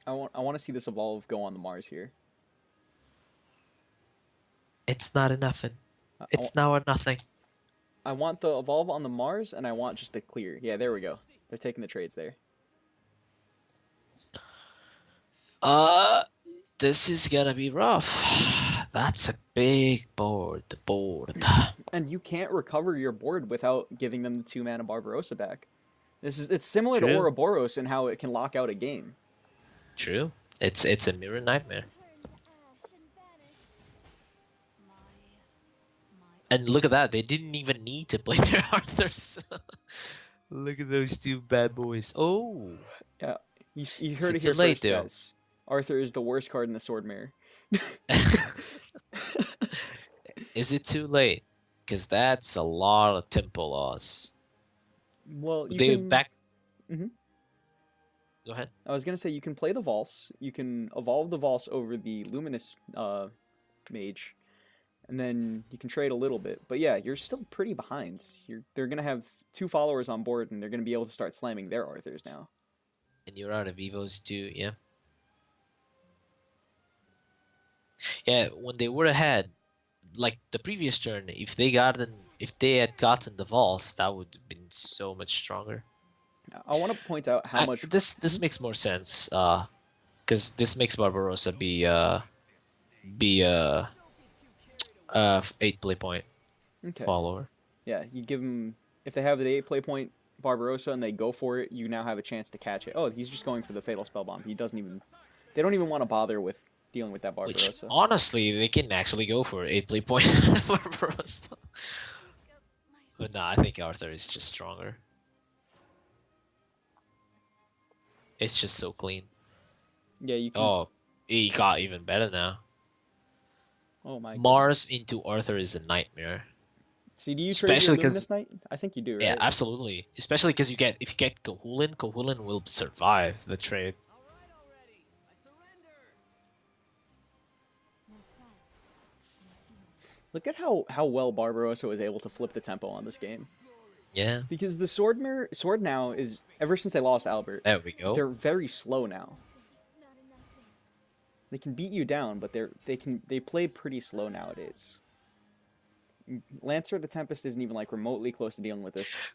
[SPEAKER 2] I want to see this evolve go on the Mars here.
[SPEAKER 1] It's not enough.
[SPEAKER 2] I, I,
[SPEAKER 1] It's now or nothing.
[SPEAKER 2] I want the evolve on the Mars, and I want just the clear. Yeah, there we go. They're taking the trades there.
[SPEAKER 1] Uh, this is gonna be rough. That's a big board. The board.
[SPEAKER 2] And you can't recover your board without giving them the 2 mana Barbarossa back. It's similar to
[SPEAKER 1] True.
[SPEAKER 2] Ouroboros and how it can lock out a game.
[SPEAKER 1] True. It's a mirror nightmare. And look at that. They didn't even need to play their Arthurs. Look at those two bad boys. Oh.
[SPEAKER 2] Yeah, you heard it
[SPEAKER 1] too
[SPEAKER 2] here
[SPEAKER 1] late,
[SPEAKER 2] first,
[SPEAKER 1] though?
[SPEAKER 2] guys. Arthur is the worst card in the Sword Mirror.
[SPEAKER 1] Is it too late? Because that's a lot of tempo loss.
[SPEAKER 2] Well, you
[SPEAKER 1] They
[SPEAKER 2] can.
[SPEAKER 1] back.
[SPEAKER 2] Mhm.
[SPEAKER 1] Go ahead.
[SPEAKER 2] I was gonna say you can play the Valse. You can evolve the Valse over the Luminous Mage, and then you can trade a little bit. But yeah, you're still pretty behind. They're gonna have 2 followers on board, and they're gonna be able to start slamming their Arthurs now.
[SPEAKER 1] And you're out of Evos too, yeah. Yeah, when they were ahead, like the previous turn, if they had gotten the Valse, that would have been so much stronger.
[SPEAKER 2] I want to point out how much
[SPEAKER 1] this makes more sense, because this makes Barbarossa be 8 play point
[SPEAKER 2] okay.
[SPEAKER 1] follower.
[SPEAKER 2] Yeah, you give them if they have the 8 play point Barbarossa and they go for it, you now have a chance to catch it. Oh, he's just going for the Fatal Spell Bomb. He doesn't even. They don't even want to bother with dealing with that
[SPEAKER 1] Which
[SPEAKER 2] Barbarossa.
[SPEAKER 1] honestly, they can actually go for 8 play point Barbarossa. But no, I think Arthur is just stronger. It's just so clean.
[SPEAKER 2] Yeah, you can.
[SPEAKER 1] Oh, he got even better now.
[SPEAKER 2] Oh my.
[SPEAKER 1] Mars into Arthur is a nightmare.
[SPEAKER 2] See, do you trade your
[SPEAKER 1] Especially 'cause-
[SPEAKER 2] Luminous Knight? I think you do, right?
[SPEAKER 1] Yeah, absolutely. Especially because if you get Kahulin, Kahulin will survive the trade.
[SPEAKER 2] Look at how well Barbarossa was able to flip the tempo on this game.
[SPEAKER 1] Yeah,
[SPEAKER 2] Because the sword now is ever since they lost Albert,
[SPEAKER 1] there we go.
[SPEAKER 2] they're very slow now. They can beat you down, but they play pretty slow nowadays. Lancer the Tempest isn't even like remotely close to dealing with this.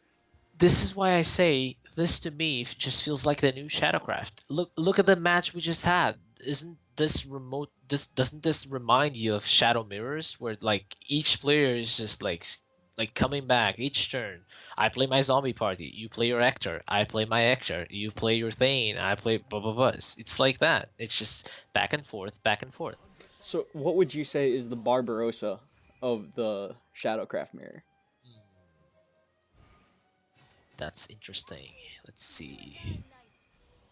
[SPEAKER 1] This is why I say this to me just feels like the new Shadowcraft. Look at the match we just had. Isn't this remote? Doesn't this remind you of Shadow Mirrors, where like each player is just like coming back each turn. I play my zombie party. You play your Hector. I play my Hector. You play your Thane. I play blah blah blah. It's like that. It's just back and forth, back and forth.
[SPEAKER 2] So, what would you say is the Barbarossa of the Shadowcraft mirror?
[SPEAKER 1] That's interesting. Let's see.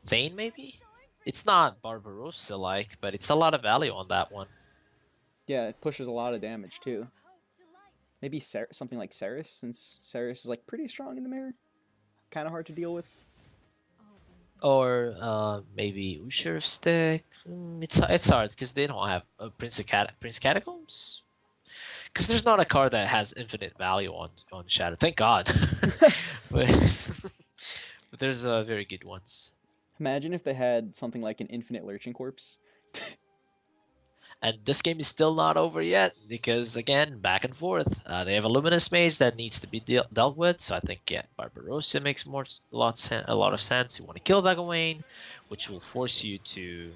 [SPEAKER 1] Thane maybe? It's not Barbarossa like, but it's a lot of value on that one.
[SPEAKER 2] Yeah, it pushes a lot of damage too. Maybe something like Ceres, since Ceres is like pretty strong in the mirror. Kind of hard to deal with.
[SPEAKER 1] Or maybe Usher Stick. It's hard because they don't have a Prince Catacombs. Because there's not a card that has infinite value on Shadow. Thank God. but, but there's very good ones.
[SPEAKER 2] Imagine if they had something like an infinite Lurching Corpse.
[SPEAKER 1] And this game is still not over yet because, again, back and forth. They have a Luminous Mage that needs to be dealt with. So I think, yeah, Barbarossa makes a lot of sense. You want to kill Daggerwain, which will force you to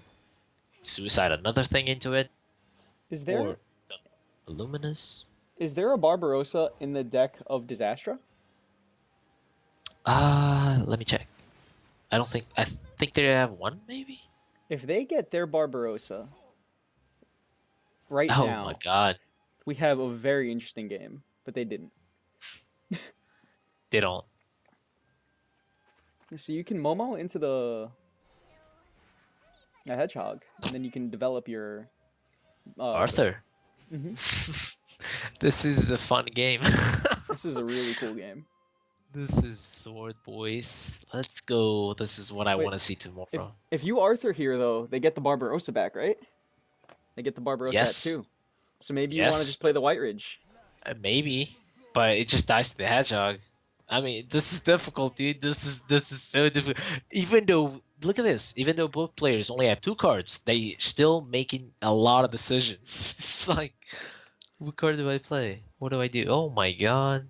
[SPEAKER 1] suicide another thing into it.
[SPEAKER 2] Is there
[SPEAKER 1] Or a Luminous.
[SPEAKER 2] Is there a Barbarossa in the deck of Disastra?
[SPEAKER 1] Let me check. I think they have one, maybe?
[SPEAKER 2] If they get their Barbarossa right
[SPEAKER 1] Oh
[SPEAKER 2] now,
[SPEAKER 1] my god.
[SPEAKER 2] we have a very interesting game. But they didn't.
[SPEAKER 1] They don't.
[SPEAKER 2] So you can Momo into a Hedgehog, and then you can develop your
[SPEAKER 1] Arthur.
[SPEAKER 2] Mhm.
[SPEAKER 1] This is a fun game.
[SPEAKER 2] This is a really cool game.
[SPEAKER 1] This is Sword Boys. Let's go. This is what I
[SPEAKER 2] Wait,
[SPEAKER 1] want to see tomorrow.
[SPEAKER 2] If you Arthur here, though, they get the Barbarossa back, right? They get the Barbarossa
[SPEAKER 1] Yes.
[SPEAKER 2] at 2. So maybe you want to
[SPEAKER 1] Yes.
[SPEAKER 2] just play the White Ridge.
[SPEAKER 1] Maybe, but it just dies to the Hedgehog. I mean, this is difficult, dude. This is so difficult. Even though look at this. Even though both players only have 2 cards, they still making a lot of decisions. It's like, what card do I play? What do I do? Oh my god.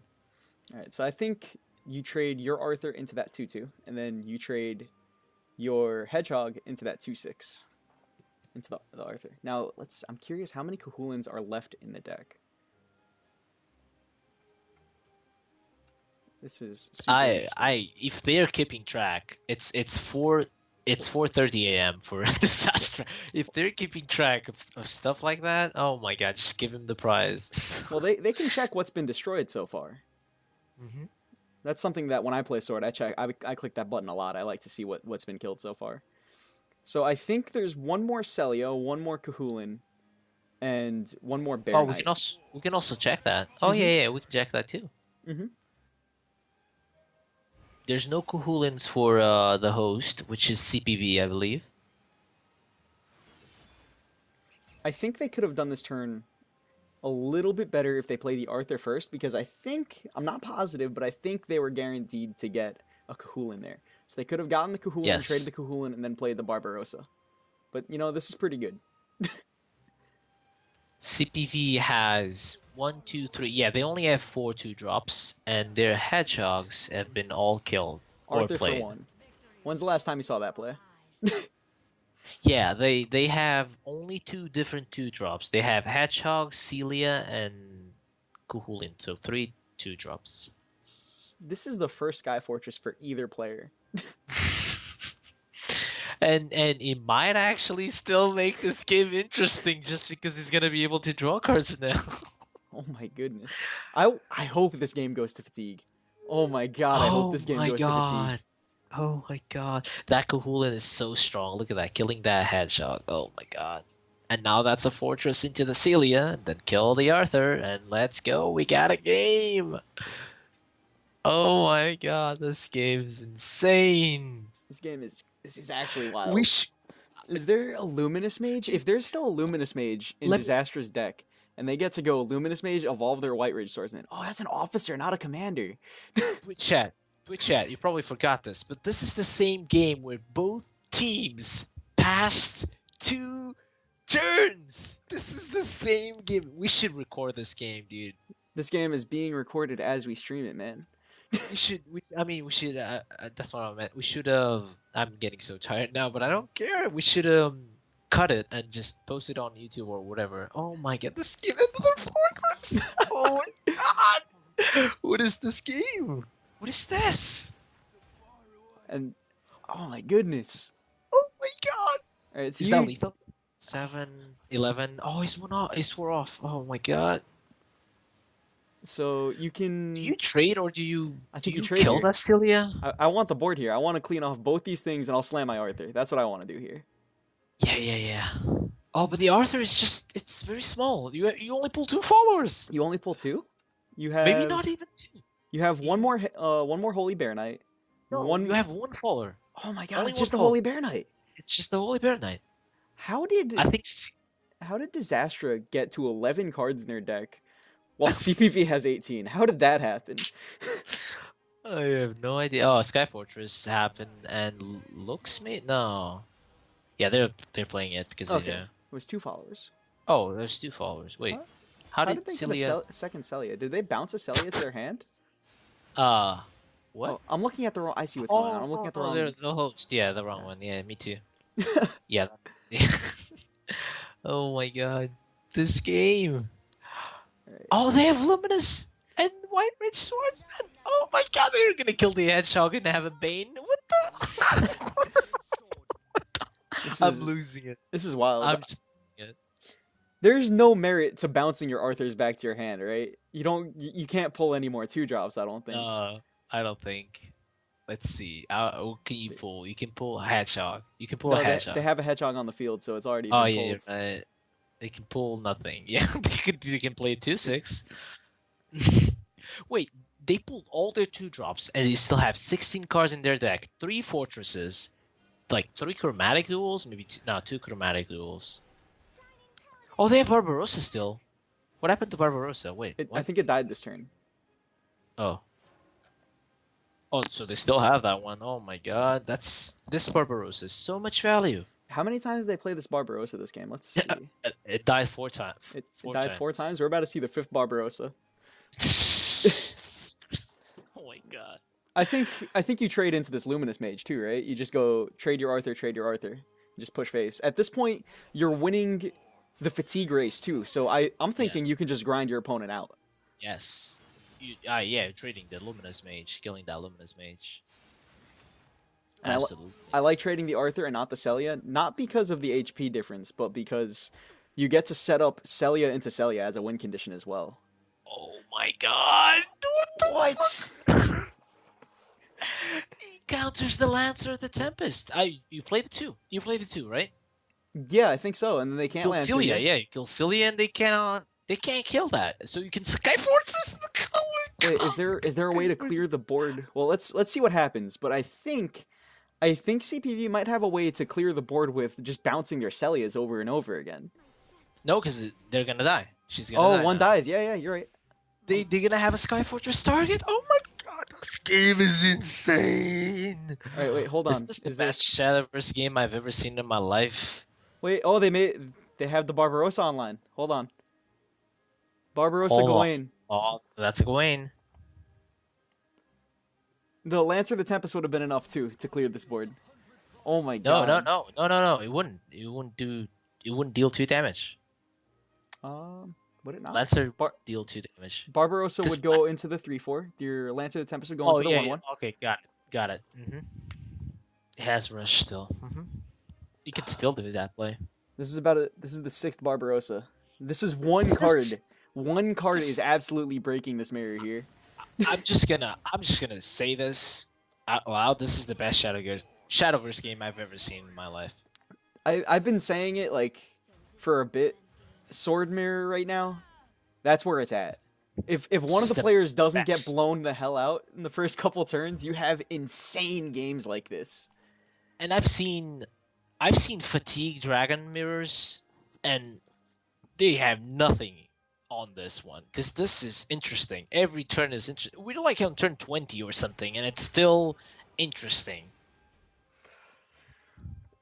[SPEAKER 2] All right, so I think you trade your Arthur into that 2/2, and then you trade your Hedgehog into that 2/6 into the Arthur. Now let's. I'm curious how many Kahulans are left in the deck. This is super interesting.
[SPEAKER 1] If they're keeping track, it's 4:30 a.m. for disaster. If they're keeping track of stuff like that, oh my god, just give him the prize.
[SPEAKER 2] Well, they can check what's been destroyed so far.
[SPEAKER 1] Hmm.
[SPEAKER 2] That's something that when I play Sword, I check. I click that button a lot. I like to see what's been killed so far. So I think there's one more Celio, one more Cahulan, and one more Bear
[SPEAKER 1] Oh,
[SPEAKER 2] Knight.
[SPEAKER 1] we can also check that. Oh yeah, we can check that too.
[SPEAKER 2] Mm-hmm.
[SPEAKER 1] There's no Kahulans for the host, which is CPV, I believe.
[SPEAKER 2] I think they could have done this turn a little bit better if they play the Arthur first, because I'm not positive, but I think they were guaranteed to get a Cahulan there. So they could have gotten the Cahulan,
[SPEAKER 1] Yes.
[SPEAKER 2] traded the Cahulan, and then played the Barbarossa. But, this is pretty good.
[SPEAKER 1] CPV has 1, 2, 3. Yeah, they only have 4 2-drops, and their hedgehogs have been all killed
[SPEAKER 2] Arthur
[SPEAKER 1] or
[SPEAKER 2] for
[SPEAKER 1] played.
[SPEAKER 2] 1. When's the last time you saw that play?
[SPEAKER 1] Yeah, they have only 2 different 2-drops. They have hedgehog, Celia, and Kuhulin, so 3 2-drops.
[SPEAKER 2] This is the first Sky Fortress for either player.
[SPEAKER 1] And it might actually still make this game interesting just because he's gonna be able to draw cards now.
[SPEAKER 2] Oh my goodness. I hope this game goes to fatigue. Oh my god, I hope this game goes to fatigue.
[SPEAKER 1] Oh my god. That Kahulin is so strong. Look at that, killing that hedgehog. Oh my god. And now that's a fortress into the Celia, and then kill the Arthur, and let's go. We got a game. Oh my god, this game's insane.
[SPEAKER 2] This is actually wild.
[SPEAKER 1] We sh
[SPEAKER 2] Is there a Luminous Mage? If there's still a Luminous Mage in Disastra's deck, and they get to go Luminous Mage, evolve their White Ridge Swordsman. Oh, that's an officer, not a commander.
[SPEAKER 1] Twitch chat, you probably forgot this, but this is the same game where both teams passed 2 turns. This is the same game. We should record this game, dude.
[SPEAKER 2] This game is being recorded as we stream it, man.
[SPEAKER 1] We should, that's what I meant. We should have, I'm getting so tired now, but I don't care. We should cut it and just post it on YouTube or whatever. Oh my god, this game, another fortress. Oh my god. What is this game? What is this?
[SPEAKER 2] And, oh my goodness.
[SPEAKER 1] Oh my god.
[SPEAKER 2] Alright, so
[SPEAKER 1] Is that lethal? 7, 11. Oh, he's 1 off. He's 4 off. Oh my god.
[SPEAKER 2] So you can.
[SPEAKER 1] Do you trade or do you?
[SPEAKER 2] I think
[SPEAKER 1] do you
[SPEAKER 2] trade
[SPEAKER 1] kill
[SPEAKER 2] here.
[SPEAKER 1] that Celia?
[SPEAKER 2] I want the board here. I want to clean off both these things, and I'll slam my Arthur. That's what I want to do here.
[SPEAKER 1] Yeah. Oh, but the Arthur is just—it's very small. You only pull 2 followers.
[SPEAKER 2] You only pull 2. You have
[SPEAKER 1] Maybe not even 2.
[SPEAKER 2] You have one more Holy Bear Knight.
[SPEAKER 1] No, you have 1 follower.
[SPEAKER 2] Oh my god!
[SPEAKER 1] Only
[SPEAKER 2] It's just the
[SPEAKER 1] one
[SPEAKER 2] Holy Bear Knight.
[SPEAKER 1] It's just the Holy Bear Knight.
[SPEAKER 2] How did
[SPEAKER 1] I think?
[SPEAKER 2] How did Disastra get to 11 cards in their deck, while CPV has 18? How did that happen?
[SPEAKER 1] I have no idea. Oh, Sky Fortress happened and looks me. No. Yeah, they're playing it because
[SPEAKER 2] Okay.
[SPEAKER 1] they know.
[SPEAKER 2] It was 2 followers.
[SPEAKER 1] Oh, there's 2 followers. Wait,
[SPEAKER 2] Huh?
[SPEAKER 1] how
[SPEAKER 2] How
[SPEAKER 1] did
[SPEAKER 2] did they
[SPEAKER 1] Celia?
[SPEAKER 2] get a second Celia? Did they bounce a Celia to their hand?
[SPEAKER 1] What?
[SPEAKER 2] Oh, I'm looking at the wrong. I see what's going on. I'm looking at the wrong.
[SPEAKER 1] They're the host. Yeah, the wrong one. Yeah, me too. Yeah. Oh my god, this game.
[SPEAKER 2] Alright.
[SPEAKER 1] Oh, they have Luminous and White Ridge Swordsman. Oh my god, they're gonna kill the Hedgehog and have a Bane. What the? I'm losing it.
[SPEAKER 2] This is wild.
[SPEAKER 1] I'm just losing it.
[SPEAKER 2] There's no merit to bouncing your Arthurs back to your hand, right? You can't pull any more 2-drops, I don't think.
[SPEAKER 1] I don't think. Let's see. What can you pull? You can pull a Hedgehog. You can pull a Hedgehog.
[SPEAKER 2] They have a Hedgehog on the field, so it's already been
[SPEAKER 1] Oh
[SPEAKER 2] pulled.
[SPEAKER 1] yeah, they can pull nothing. Yeah, they can play 2/6. Wait, they pulled all their 2-drops and they still have 16 cards in their deck, 3 fortresses, like 3 chromatic duels, maybe 2 chromatic duels. Oh, they have Barbarossa still. What happened to Barbarossa? Wait, what?
[SPEAKER 2] I think it died this turn.
[SPEAKER 1] Oh. Oh, so they still have that one. Oh my god, that's this Barbarossa is so much value.
[SPEAKER 2] How many times did they play this Barbarossa this game? Let's see.
[SPEAKER 1] It died 4 times.
[SPEAKER 2] It
[SPEAKER 1] Four
[SPEAKER 2] died four
[SPEAKER 1] times.
[SPEAKER 2] times. We're about to see the fifth Barbarossa.
[SPEAKER 1] Oh my god.
[SPEAKER 2] I think I think you trade into this Luminous Mage too, right? You just go trade your Arthur, trade your Arthur. Just push face. At this point, you're winning the fatigue race too. So I'm
[SPEAKER 1] Yeah.
[SPEAKER 2] thinking you can just grind your opponent out.
[SPEAKER 1] Yes. Yeah, trading the Luminous Mage, killing that Luminous Mage.
[SPEAKER 2] And
[SPEAKER 1] Absolutely.
[SPEAKER 2] I like trading the Arthur and not the Celia, not because of the HP difference, but because you get to set up Celia into Celia as a win condition as well.
[SPEAKER 1] Oh my god.
[SPEAKER 2] What?
[SPEAKER 1] He counters the Lancer of the Tempest. You play the two. You play the two, right?
[SPEAKER 2] Yeah, I think so. And then they can't
[SPEAKER 1] Kill
[SPEAKER 2] Lancer
[SPEAKER 1] Celia,
[SPEAKER 2] you.
[SPEAKER 1] yeah, you kill Celia and they can't kill that. So you can Sky Fortress. Oh my
[SPEAKER 2] Wait,
[SPEAKER 1] god.
[SPEAKER 2] is there a way to clear the board? Well, let's see what happens. But I think CPV might have a way to clear the board with just bouncing their Celias over and over again.
[SPEAKER 1] No, because they're gonna die. She's gonna
[SPEAKER 2] Oh,
[SPEAKER 1] die
[SPEAKER 2] one
[SPEAKER 1] now.
[SPEAKER 2] dies. Yeah, you're right.
[SPEAKER 1] They're gonna have a Sky Fortress target. Oh my god, this game is insane.
[SPEAKER 2] All right, wait, hold
[SPEAKER 1] Is
[SPEAKER 2] on.
[SPEAKER 1] this the
[SPEAKER 2] Is there?
[SPEAKER 1] best Shadowverse game I've ever seen in my life?
[SPEAKER 2] Wait, oh, they have the Barbarossa online. Hold on. Barbarossa
[SPEAKER 1] Hold on.
[SPEAKER 2] Gawain.
[SPEAKER 1] Oh, that's Gawain.
[SPEAKER 2] The Lancer of the Tempest would have been enough too to clear this board. Oh my
[SPEAKER 1] No, no,
[SPEAKER 2] god.
[SPEAKER 1] no, no, no, no. It wouldn't. It wouldn't do. It wouldn't deal 2 damage.
[SPEAKER 2] Would it not?
[SPEAKER 1] Lancer
[SPEAKER 2] Bar-
[SPEAKER 1] deal 2 damage.
[SPEAKER 2] Barbarossa
[SPEAKER 1] 'Cause
[SPEAKER 2] would go into the 3/4. Your Lancer of the Tempest would go into the
[SPEAKER 1] yeah,
[SPEAKER 2] 1/1.
[SPEAKER 1] yeah. Okay, got it. It has rush still. You can still do that play.
[SPEAKER 2] This is the sixth Barbarossa. This is one card. One card is absolutely breaking this mirror here.
[SPEAKER 1] I'm just gonna say this out loud. This is the best Shadowverse game I've ever seen in my life.
[SPEAKER 2] I've been saying it like for a bit. Sword Mirror right now, that's where it's at. If one of the players doesn't get blown the hell out in the first couple turns, you have insane games like this.
[SPEAKER 1] And I've seen Fatigue Dragon mirrors, and they have nothing on this one because this is interesting. Every turn is interesting. We don't like on turn 20 or something, and it's still interesting.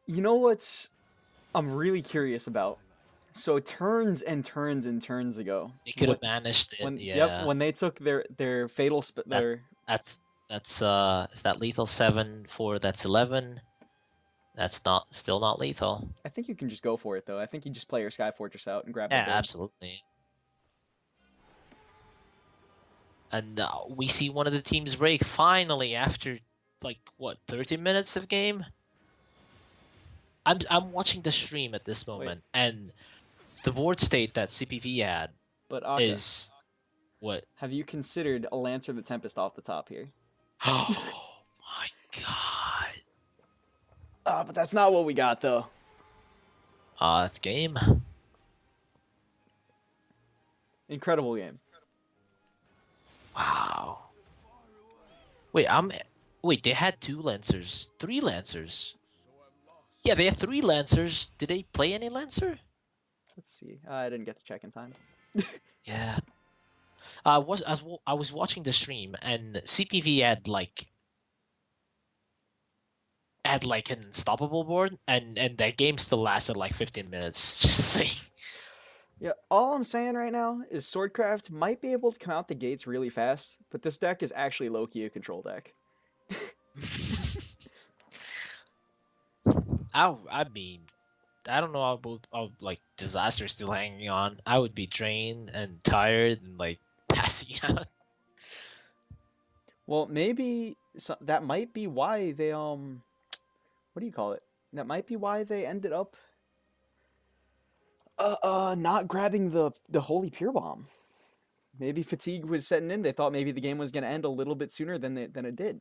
[SPEAKER 2] You know what's I'm really curious about? So turns and turns and turns ago,
[SPEAKER 1] They could have managed it.
[SPEAKER 2] when
[SPEAKER 1] Yeah.
[SPEAKER 2] when they took their fatal
[SPEAKER 1] That's is that lethal 7 for that's 11? That's still not lethal.
[SPEAKER 2] I think you can just go for it though. I think you just play your Sky Fortress out and grab
[SPEAKER 1] Yeah,
[SPEAKER 2] the board.
[SPEAKER 1] absolutely. And we see one of the teams break finally after like what 30 minutes of game. I'm watching the stream at this moment, and the board state that CPV had
[SPEAKER 2] But Akka,
[SPEAKER 1] is what?
[SPEAKER 2] have you considered a Lancer of the Tempest off the top here?
[SPEAKER 1] Oh my god!
[SPEAKER 2] But that's not what we got though.
[SPEAKER 1] That's game.
[SPEAKER 2] Incredible game.
[SPEAKER 1] Wow. Wait. They had 2 Lancers, 3 Lancers. Yeah, they had 3 Lancers. Did they play any Lancer?
[SPEAKER 2] Let's see. I didn't get to check in time.
[SPEAKER 1] Yeah. I was watching the stream, and CPV had like an unstoppable board, and that game still lasted like 15 minutes. Just saying.
[SPEAKER 2] Yeah, all I'm saying right now is Swordcraft might be able to come out the gates really fast, but this deck is actually low-key a control deck.
[SPEAKER 1] I mean, I don't know about like Disaster still hanging on. I would be drained and tired and like passing out.
[SPEAKER 2] Well, maybe that might be why they what do you call it? That might be why they ended up not grabbing the Holy Pure Bomb. Maybe fatigue was setting in. They thought maybe the game was going to end a little bit sooner than it did.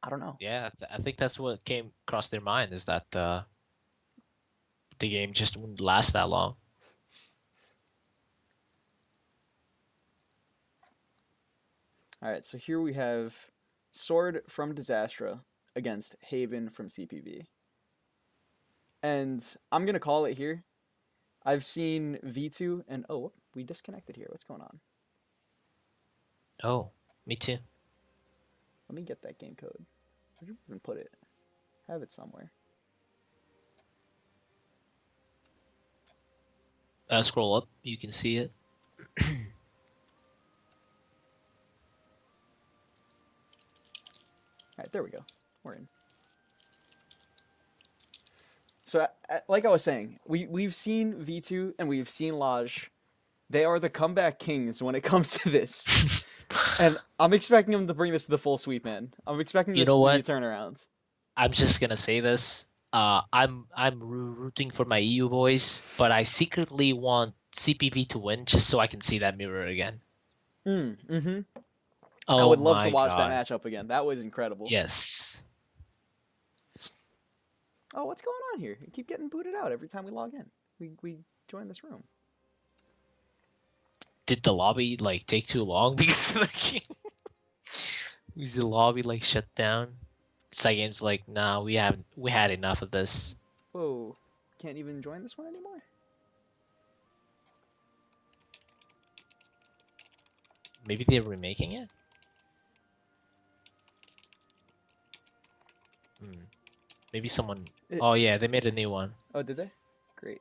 [SPEAKER 2] I don't know.
[SPEAKER 1] Yeah, I think that's what came across their mind is that the game just wouldn't last that long.
[SPEAKER 2] All right, so here we have Sword from Disastra against Haven from CPV. And I'm going to call it here. I've seen V2 and oh, we disconnected here. What's going on?
[SPEAKER 1] Oh, me too.
[SPEAKER 2] Let me get that game code. Where'd you even put it? I have it somewhere.
[SPEAKER 1] Scroll up, you can see it.
[SPEAKER 2] All right, there we go. We're in. So, like I was saying, we've seen V2 and we've seen Laj. They are the comeback kings when it comes to this. And I'm expecting them to bring this to the full sweep, man. I'm expecting
[SPEAKER 1] You
[SPEAKER 2] this
[SPEAKER 1] know
[SPEAKER 2] to be a
[SPEAKER 1] what?
[SPEAKER 2] turnaround.
[SPEAKER 1] I'm just gonna say this. I'm rooting for my EU boys, but I secretly want CPV to win just so I can see that mirror again.
[SPEAKER 2] Mm-hmm. I
[SPEAKER 1] Oh
[SPEAKER 2] would love to
[SPEAKER 1] my
[SPEAKER 2] watch that
[SPEAKER 1] God.
[SPEAKER 2] matchup again. That was incredible.
[SPEAKER 1] Yes.
[SPEAKER 2] Oh, what's going on here? We keep getting booted out every time we log in. We join this room.
[SPEAKER 1] Did the lobby like take too long because of the game? Was the lobby like shut down? Cygame's like, nah, we had enough of this.
[SPEAKER 2] Whoa. Can't even join this one anymore?
[SPEAKER 1] Maybe they're remaking it? Hmm. Maybe someone. Oh yeah, they made a new one.
[SPEAKER 2] Oh, did they? Great.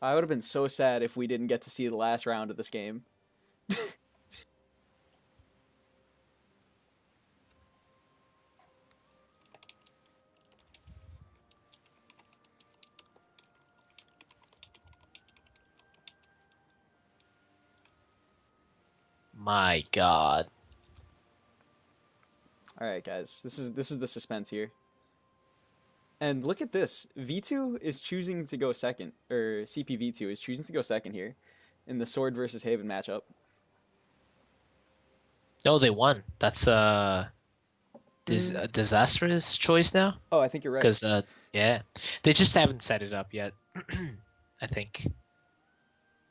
[SPEAKER 2] I would have been so sad if we didn't get to see the last round of this game.
[SPEAKER 1] My God.
[SPEAKER 2] All right, guys. This is the suspense here. And look at this. V2 is choosing to go second, or CPV2 is choosing to go second here in the Sword versus Haven matchup.
[SPEAKER 1] No, they won. That's a disastrous choice now.
[SPEAKER 2] Oh, I think you're right.
[SPEAKER 1] Because yeah, they just haven't set it up yet. I think,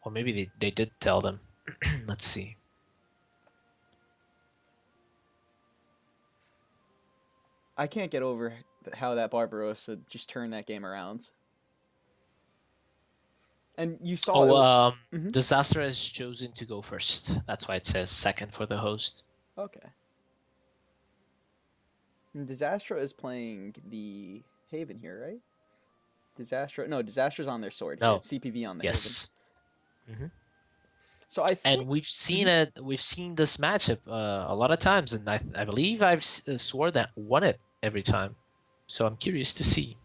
[SPEAKER 1] or maybe they did tell them. Let's see.
[SPEAKER 2] I can't get over how that Barbarossa just turned that game around. And you saw.
[SPEAKER 1] Oh,
[SPEAKER 2] Mhm.
[SPEAKER 1] Disaster has chosen to go first. That's why it says second for the host.
[SPEAKER 2] Okay. And Disastra is playing the Haven here, right? Disastra's on their sword here.
[SPEAKER 1] No.
[SPEAKER 2] It's CPV on the
[SPEAKER 1] Yes.
[SPEAKER 2] Haven. So I think,
[SPEAKER 1] And we've seen it. We've seen this matchup a lot of times, and I believe I've swore that won it every time. So I'm curious to see.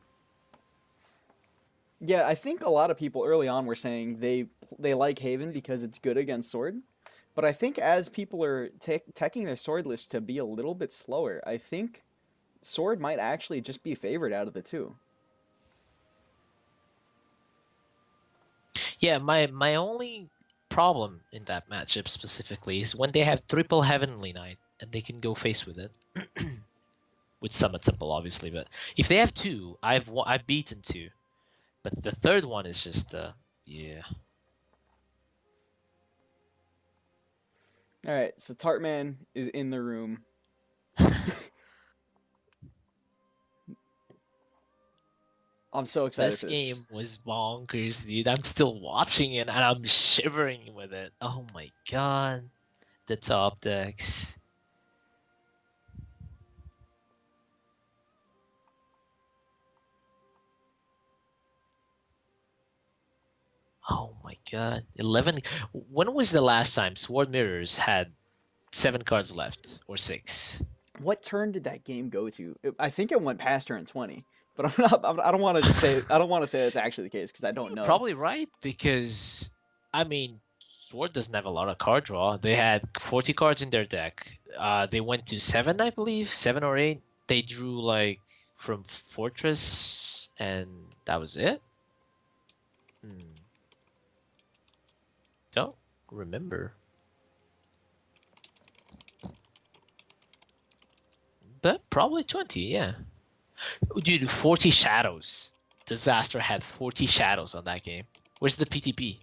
[SPEAKER 2] yeah, I think a lot of people early on were saying they like Haven because it's good against sword. But I think as people are teching their sword list to be a little bit slower, I think sword might actually just be favored out of the two.
[SPEAKER 1] Yeah, my only problem in that matchup specifically is when they have triple Heavenly Knight and they can go face with it. With Summit Temple, obviously, but if they have two, I've beaten two. But the third one is just yeah.
[SPEAKER 2] All right, so Tartman is in the room. I'm so excited
[SPEAKER 1] This
[SPEAKER 2] for this.
[SPEAKER 1] game was bonkers, dude. I'm still watching it and I'm shivering with it. Oh my God. The top decks. Oh my God. 11. When was the last time Sword Mirrors had 7 cards left or 6?
[SPEAKER 2] What turn did that game go to? I think it went past turn 20, but I'm not. I don't want to just say. I don't want to say that's actually the case because I don't know.
[SPEAKER 1] Probably right, because I mean, Sword doesn't have a lot of card draw. They had 40 cards in their deck. They went to 7, I believe, 7 or 8. They drew like from Fortress, and that was it. Don't remember. But probably 20, yeah. Dude, 40 shadows. Disaster had 40 shadows on that game. Where's the PTP?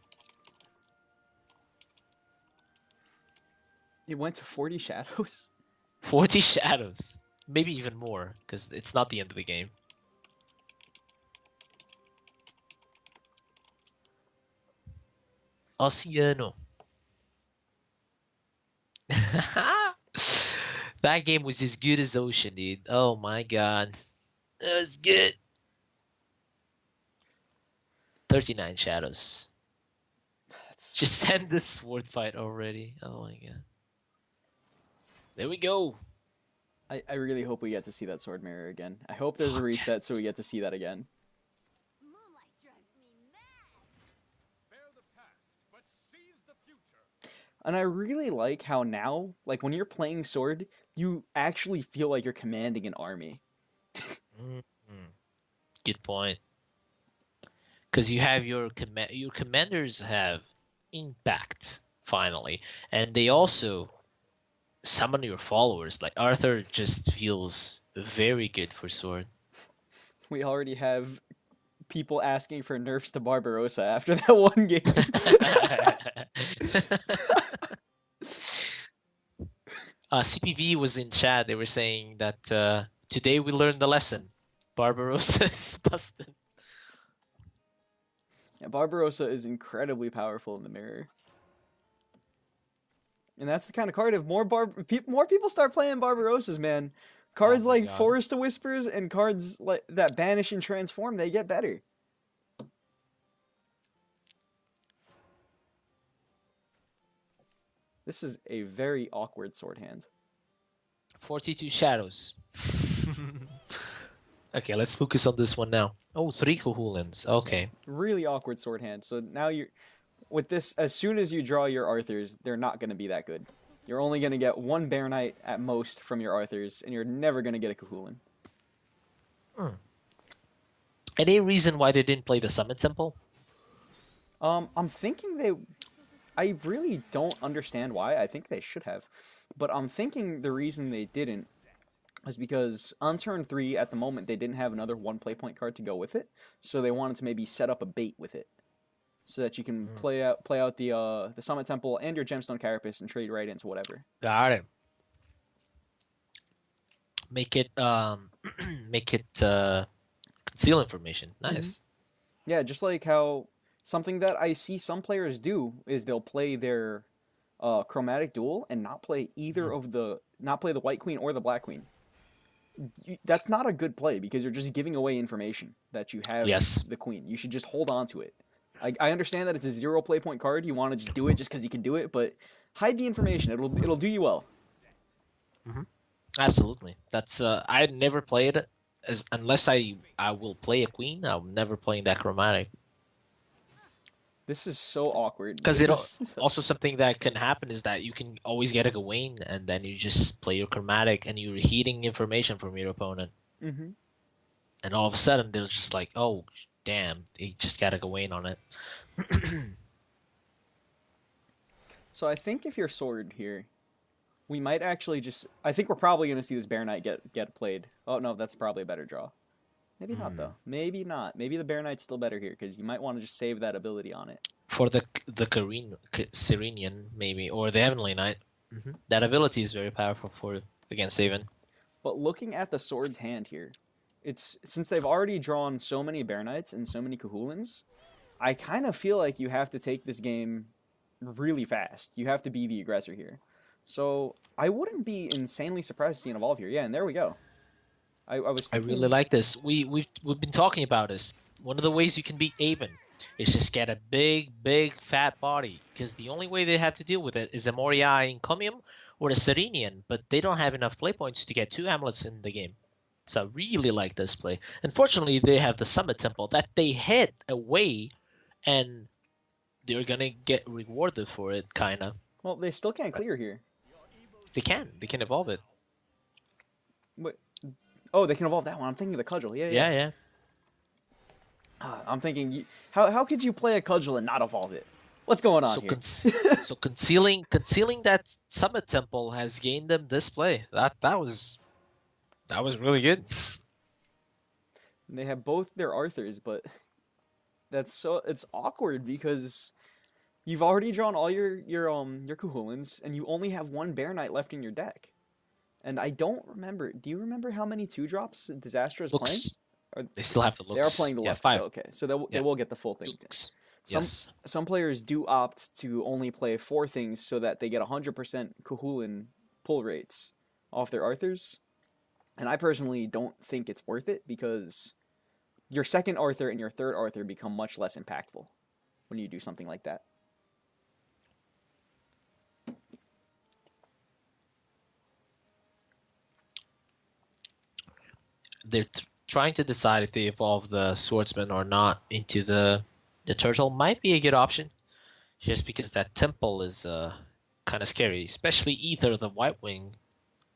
[SPEAKER 2] It went to 40 shadows.
[SPEAKER 1] 40 shadows. Maybe even more, because it's not the end of the game. Oceano. That game was as good as Ocean, dude. Oh my god. That was good. 39 Shadows.
[SPEAKER 2] That's
[SPEAKER 1] Just send the sword fight already. Oh my god. There we go.
[SPEAKER 2] I really hope we get to see that sword mirror again. I hope there's
[SPEAKER 1] Oh,
[SPEAKER 2] a reset so we get
[SPEAKER 1] yes.
[SPEAKER 2] to see that again.
[SPEAKER 3] Moonlight drives me mad.
[SPEAKER 4] Bear the past, but seize the future.
[SPEAKER 2] And I really like how now, like when you're playing sword, you actually feel like you're commanding an army.
[SPEAKER 1] Mhm. Good point. Because you have your commanders have impact finally, and they also summon your followers. Like Arthur just feels very good for sword.
[SPEAKER 2] We already have people asking for nerfs to Barbarossa after that one game.
[SPEAKER 1] CPV was in chat. They were saying that today we learned the lesson. Barbarossa is busted.
[SPEAKER 2] Yeah, Barbarossa is incredibly powerful in the mirror. And that's the kind of card. If more people start playing Barbarossas, man, cards
[SPEAKER 1] Oh my
[SPEAKER 2] like
[SPEAKER 1] god.
[SPEAKER 2] Forest of Whispers and cards like that banish and transform, they get better. This is a very awkward sword hand.
[SPEAKER 1] 42 shadows. Okay, let's focus on this one now. Oh, 3 Kahulans. Okay.
[SPEAKER 2] Really awkward sword hand. So now you're with this. As soon as you draw your Arthurs, they're not going to be that good. You're only going to get one Bear Knight at most from your Arthurs, and you're never going to get a Cahulan.
[SPEAKER 1] Any reason why they didn't play the Summit Temple?
[SPEAKER 2] I'm thinking they. I really don't understand why. I think they should have, but I'm thinking the reason they didn't was because on turn 3 at the moment they didn't have another one play point card to go with it, so they wanted to maybe set up a bait with it, so that you can play out the Summit Temple and your Gemstone Carapace and trade right into whatever.
[SPEAKER 1] Got it. Make it make it conceal information. Nice.
[SPEAKER 2] Yeah, just like how something that I see some players do is they'll play their chromatic duel and not play not play the White Queen or the Black Queen. That's not a good play because you're just giving away information that you have
[SPEAKER 1] Yes.
[SPEAKER 2] the Queen. You should just hold on to it. I understand that it's a 0 play point card. You want to just do it just because you can do it, but hide the information. It'll do you well.
[SPEAKER 1] Absolutely. That's I never played it unless I will play a queen. I'm never playing that chromatic.
[SPEAKER 2] This is so awkward.
[SPEAKER 1] Because
[SPEAKER 2] This
[SPEAKER 1] it
[SPEAKER 2] is-
[SPEAKER 1] also something that can happen is that you can always get a Gawain and then you just play your chromatic and you're heating information from your opponent.
[SPEAKER 2] Mhm.
[SPEAKER 1] And all of a sudden they're just like, oh damn, they just got a Gawain on it.
[SPEAKER 2] So I think if you're sword here, we might actually just. I think we're probably going to see this Bear Knight get played. Oh no, that's probably a better draw. Maybe not though. Maybe not. Maybe the Bear Knight's still better here because you might want to just save that ability on it.
[SPEAKER 1] For the Serenian maybe or the Heavenly Knight. That ability is very powerful for against Haven.
[SPEAKER 2] But looking at the sword's hand here, it's since they've already drawn so many Bear Knights and so many Cahulans, I kind of feel like you have to take this game really fast. You have to be the aggressor here. So I wouldn't be insanely surprised to see an evolve here. Yeah, and there we go. I was
[SPEAKER 1] I
[SPEAKER 2] thinking,
[SPEAKER 1] really like this. We've been talking about this. One of the ways you can beat Aven is just get a big fat body, because the only way they have to deal with it is a Moria Encomium or a Serenian, but they don't have enough play points to get 2 amulets in the game. So I really like this play. Unfortunately, they have the Summit Temple that they hid away, and they're gonna get rewarded for it, kinda.
[SPEAKER 2] well, they still can't clear here.
[SPEAKER 1] They can evolve it.
[SPEAKER 2] What? Oh, they can evolve that one. I'm thinking of the Cudgel. Yeah.
[SPEAKER 1] Yeah.
[SPEAKER 2] I'm thinking, how could you play a Cudgel and not evolve it? What's going on
[SPEAKER 1] So,
[SPEAKER 2] here?
[SPEAKER 1] so concealing that Summit Temple has gained them this play. That was really good.
[SPEAKER 2] And they have both their Arthurs, but it's awkward because you've already drawn all your Cahulans, and you only have one Bear Knight left in your deck. And I don't remember. Do you remember how many 2-drops Disaster is playing?
[SPEAKER 1] Looks.
[SPEAKER 2] Or,
[SPEAKER 1] They still have the looks.
[SPEAKER 2] they are playing the
[SPEAKER 1] yeah,
[SPEAKER 2] looks.
[SPEAKER 1] 5
[SPEAKER 2] So, okay, so they
[SPEAKER 1] Yeah.
[SPEAKER 2] will get the full thing.
[SPEAKER 1] looks.
[SPEAKER 2] Some
[SPEAKER 1] Yes.
[SPEAKER 2] some players do opt to only play 4 things so that they get 100% Cahulan pull rates off their Arthurs, and I personally don't think it's worth it because your second Arthur and your third Arthur become much less impactful when you do something like that.
[SPEAKER 1] They're trying to decide if they evolve the swordsman or not into the turtle. Might be a good option, just because that temple is kind of scary, especially either the White Wing,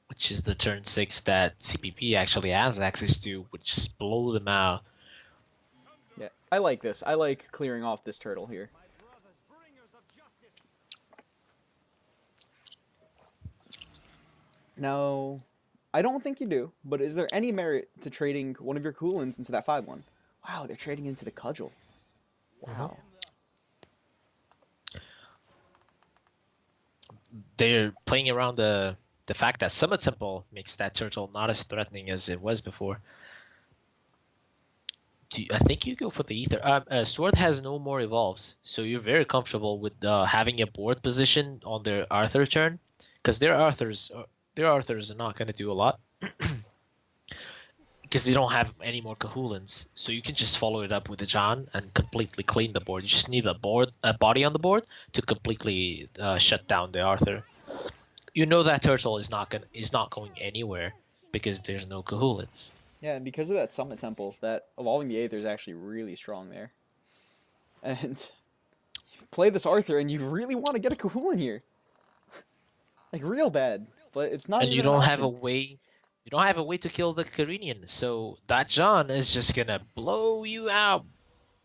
[SPEAKER 1] which is the turn 6 that CPP actually has access to, would just blow them out.
[SPEAKER 2] Yeah, I like this. I like clearing off this turtle here.
[SPEAKER 4] My brothers, bringers of justice.
[SPEAKER 2] Now, I don't think you do, but is there any merit to trading one of your Coolins into that 5-1? Wow, they're trading into the Cudgel. Wow.
[SPEAKER 1] They're playing around the fact that Summit Temple makes that turtle not as threatening as it was before. I think you go for the Ether. Sword has no more evolves, so you're very comfortable with having a board position on their Arthur turn, because their Arthurs are not going to do a lot, because they don't have any more Kahulans. So you can just follow it up with a John and completely clean the board. You just need a body on the board to completely shut down the Arthur. You know that turtle is not going anywhere because there's no Kahulans.
[SPEAKER 2] Yeah, and because of that Summit Temple, that evolving the Aether is actually really strong there. And you play this Arthur, and you really want to get a Kahulin here, like real bad. But it's not.
[SPEAKER 1] And
[SPEAKER 2] even
[SPEAKER 1] you
[SPEAKER 2] an
[SPEAKER 1] don't have a
[SPEAKER 2] option.
[SPEAKER 1] way. You don't have a way to kill the Carinian, so that John is just gonna blow you out,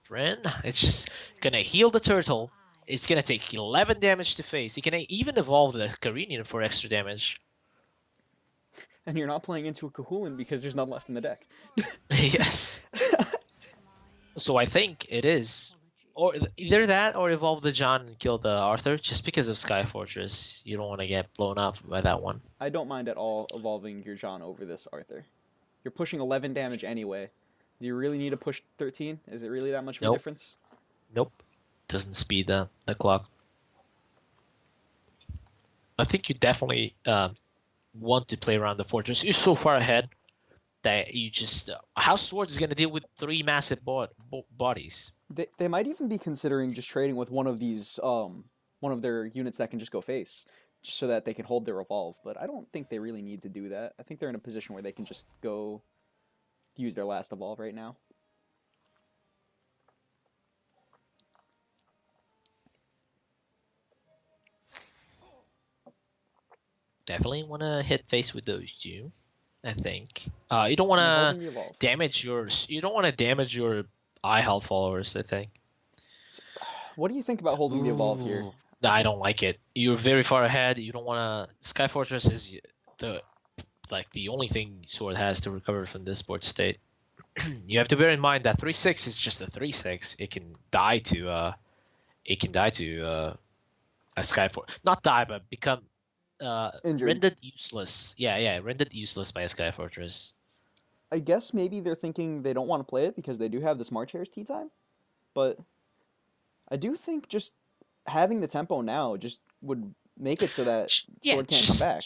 [SPEAKER 1] friend. It's just gonna heal the turtle. It's gonna take 11 damage to face. You can even evolve the Carinian for extra damage.
[SPEAKER 2] And you're not playing into a Kahulin because there's none left in the deck.
[SPEAKER 1] Yes. So I think it is, or either that, or evolve the John and kill the Arthur. Just because of Sky Fortress, you don't want to get blown up by that one.
[SPEAKER 2] I don't mind at all evolving your John over this Arthur. You're pushing 11 damage anyway. Do you really need to push 13? Is it really that much of a
[SPEAKER 1] Nope.
[SPEAKER 2] difference?
[SPEAKER 1] Nope. Doesn't speed the clock. I think you definitely want to play around the fortress. You're so far ahead that you just House Sword is gonna deal with 3 massive bodies.
[SPEAKER 2] They might even be considering just trading with one of these one of their units that can just go face, just so that they can hold their evolve. But I don't think they really need to do that. I think they're in a position where they can just go use their last evolve right now.
[SPEAKER 1] Definitely want to hit face with those two. I think you don't want
[SPEAKER 2] Evolving
[SPEAKER 1] to
[SPEAKER 2] the evolve.
[SPEAKER 1] damage your eye health followers. I think.
[SPEAKER 2] What do you think about holding the evolve here?
[SPEAKER 1] Ooh, I don't like it. You're very far ahead. You don't want to. Sky Fortress is the only thing Sword has to recover from this board state. You have to bear in mind that 3/6 is just a 3/6. It can die to a Sky Fortress. Not die, but become
[SPEAKER 2] Injured.
[SPEAKER 1] rendered useless. Yeah, rendered useless by a Sky Fortress.
[SPEAKER 2] I guess maybe they're thinking they don't want to play it because they do have this March Hare's tea time, but I do think just having the tempo now just would make it so that Sword can't come back.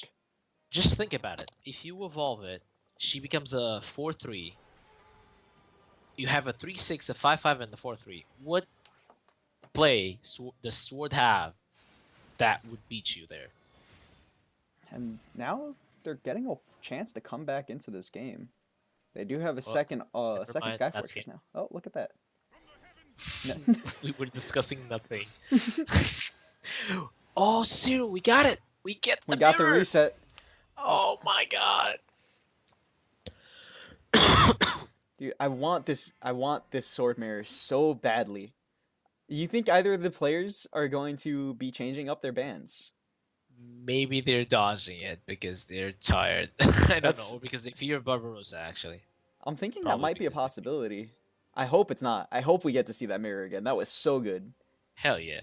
[SPEAKER 1] Just think about it. If you evolve it, she becomes a 4/3. You have a 3/6, a 5/5, and the 4/3. What play does Sword have that would beat you there?
[SPEAKER 2] And now they're getting a chance to come back into this game. They do have a second
[SPEAKER 1] never
[SPEAKER 2] second
[SPEAKER 1] mind,
[SPEAKER 2] Sky
[SPEAKER 1] that's
[SPEAKER 2] Fortress
[SPEAKER 1] game.
[SPEAKER 2] now. Oh, look at that.
[SPEAKER 1] We were discussing nothing. Oh, Cyril, we got it. We get the
[SPEAKER 2] We got the
[SPEAKER 1] mirror.
[SPEAKER 2] reset.
[SPEAKER 1] Oh my god.
[SPEAKER 2] Dude, I want this sword mirror so badly. You think either of the players are going to be changing up their bands?
[SPEAKER 1] Maybe they're dodging it because they're tired. I don't
[SPEAKER 2] That's-
[SPEAKER 1] know, because they fear Barbarossa, actually.
[SPEAKER 2] I'm thinking that
[SPEAKER 1] Probably
[SPEAKER 2] might be a
[SPEAKER 1] because they-
[SPEAKER 2] possibility. I hope it's not. I hope we get to see that mirror again. That was so good.
[SPEAKER 1] Hell yeah.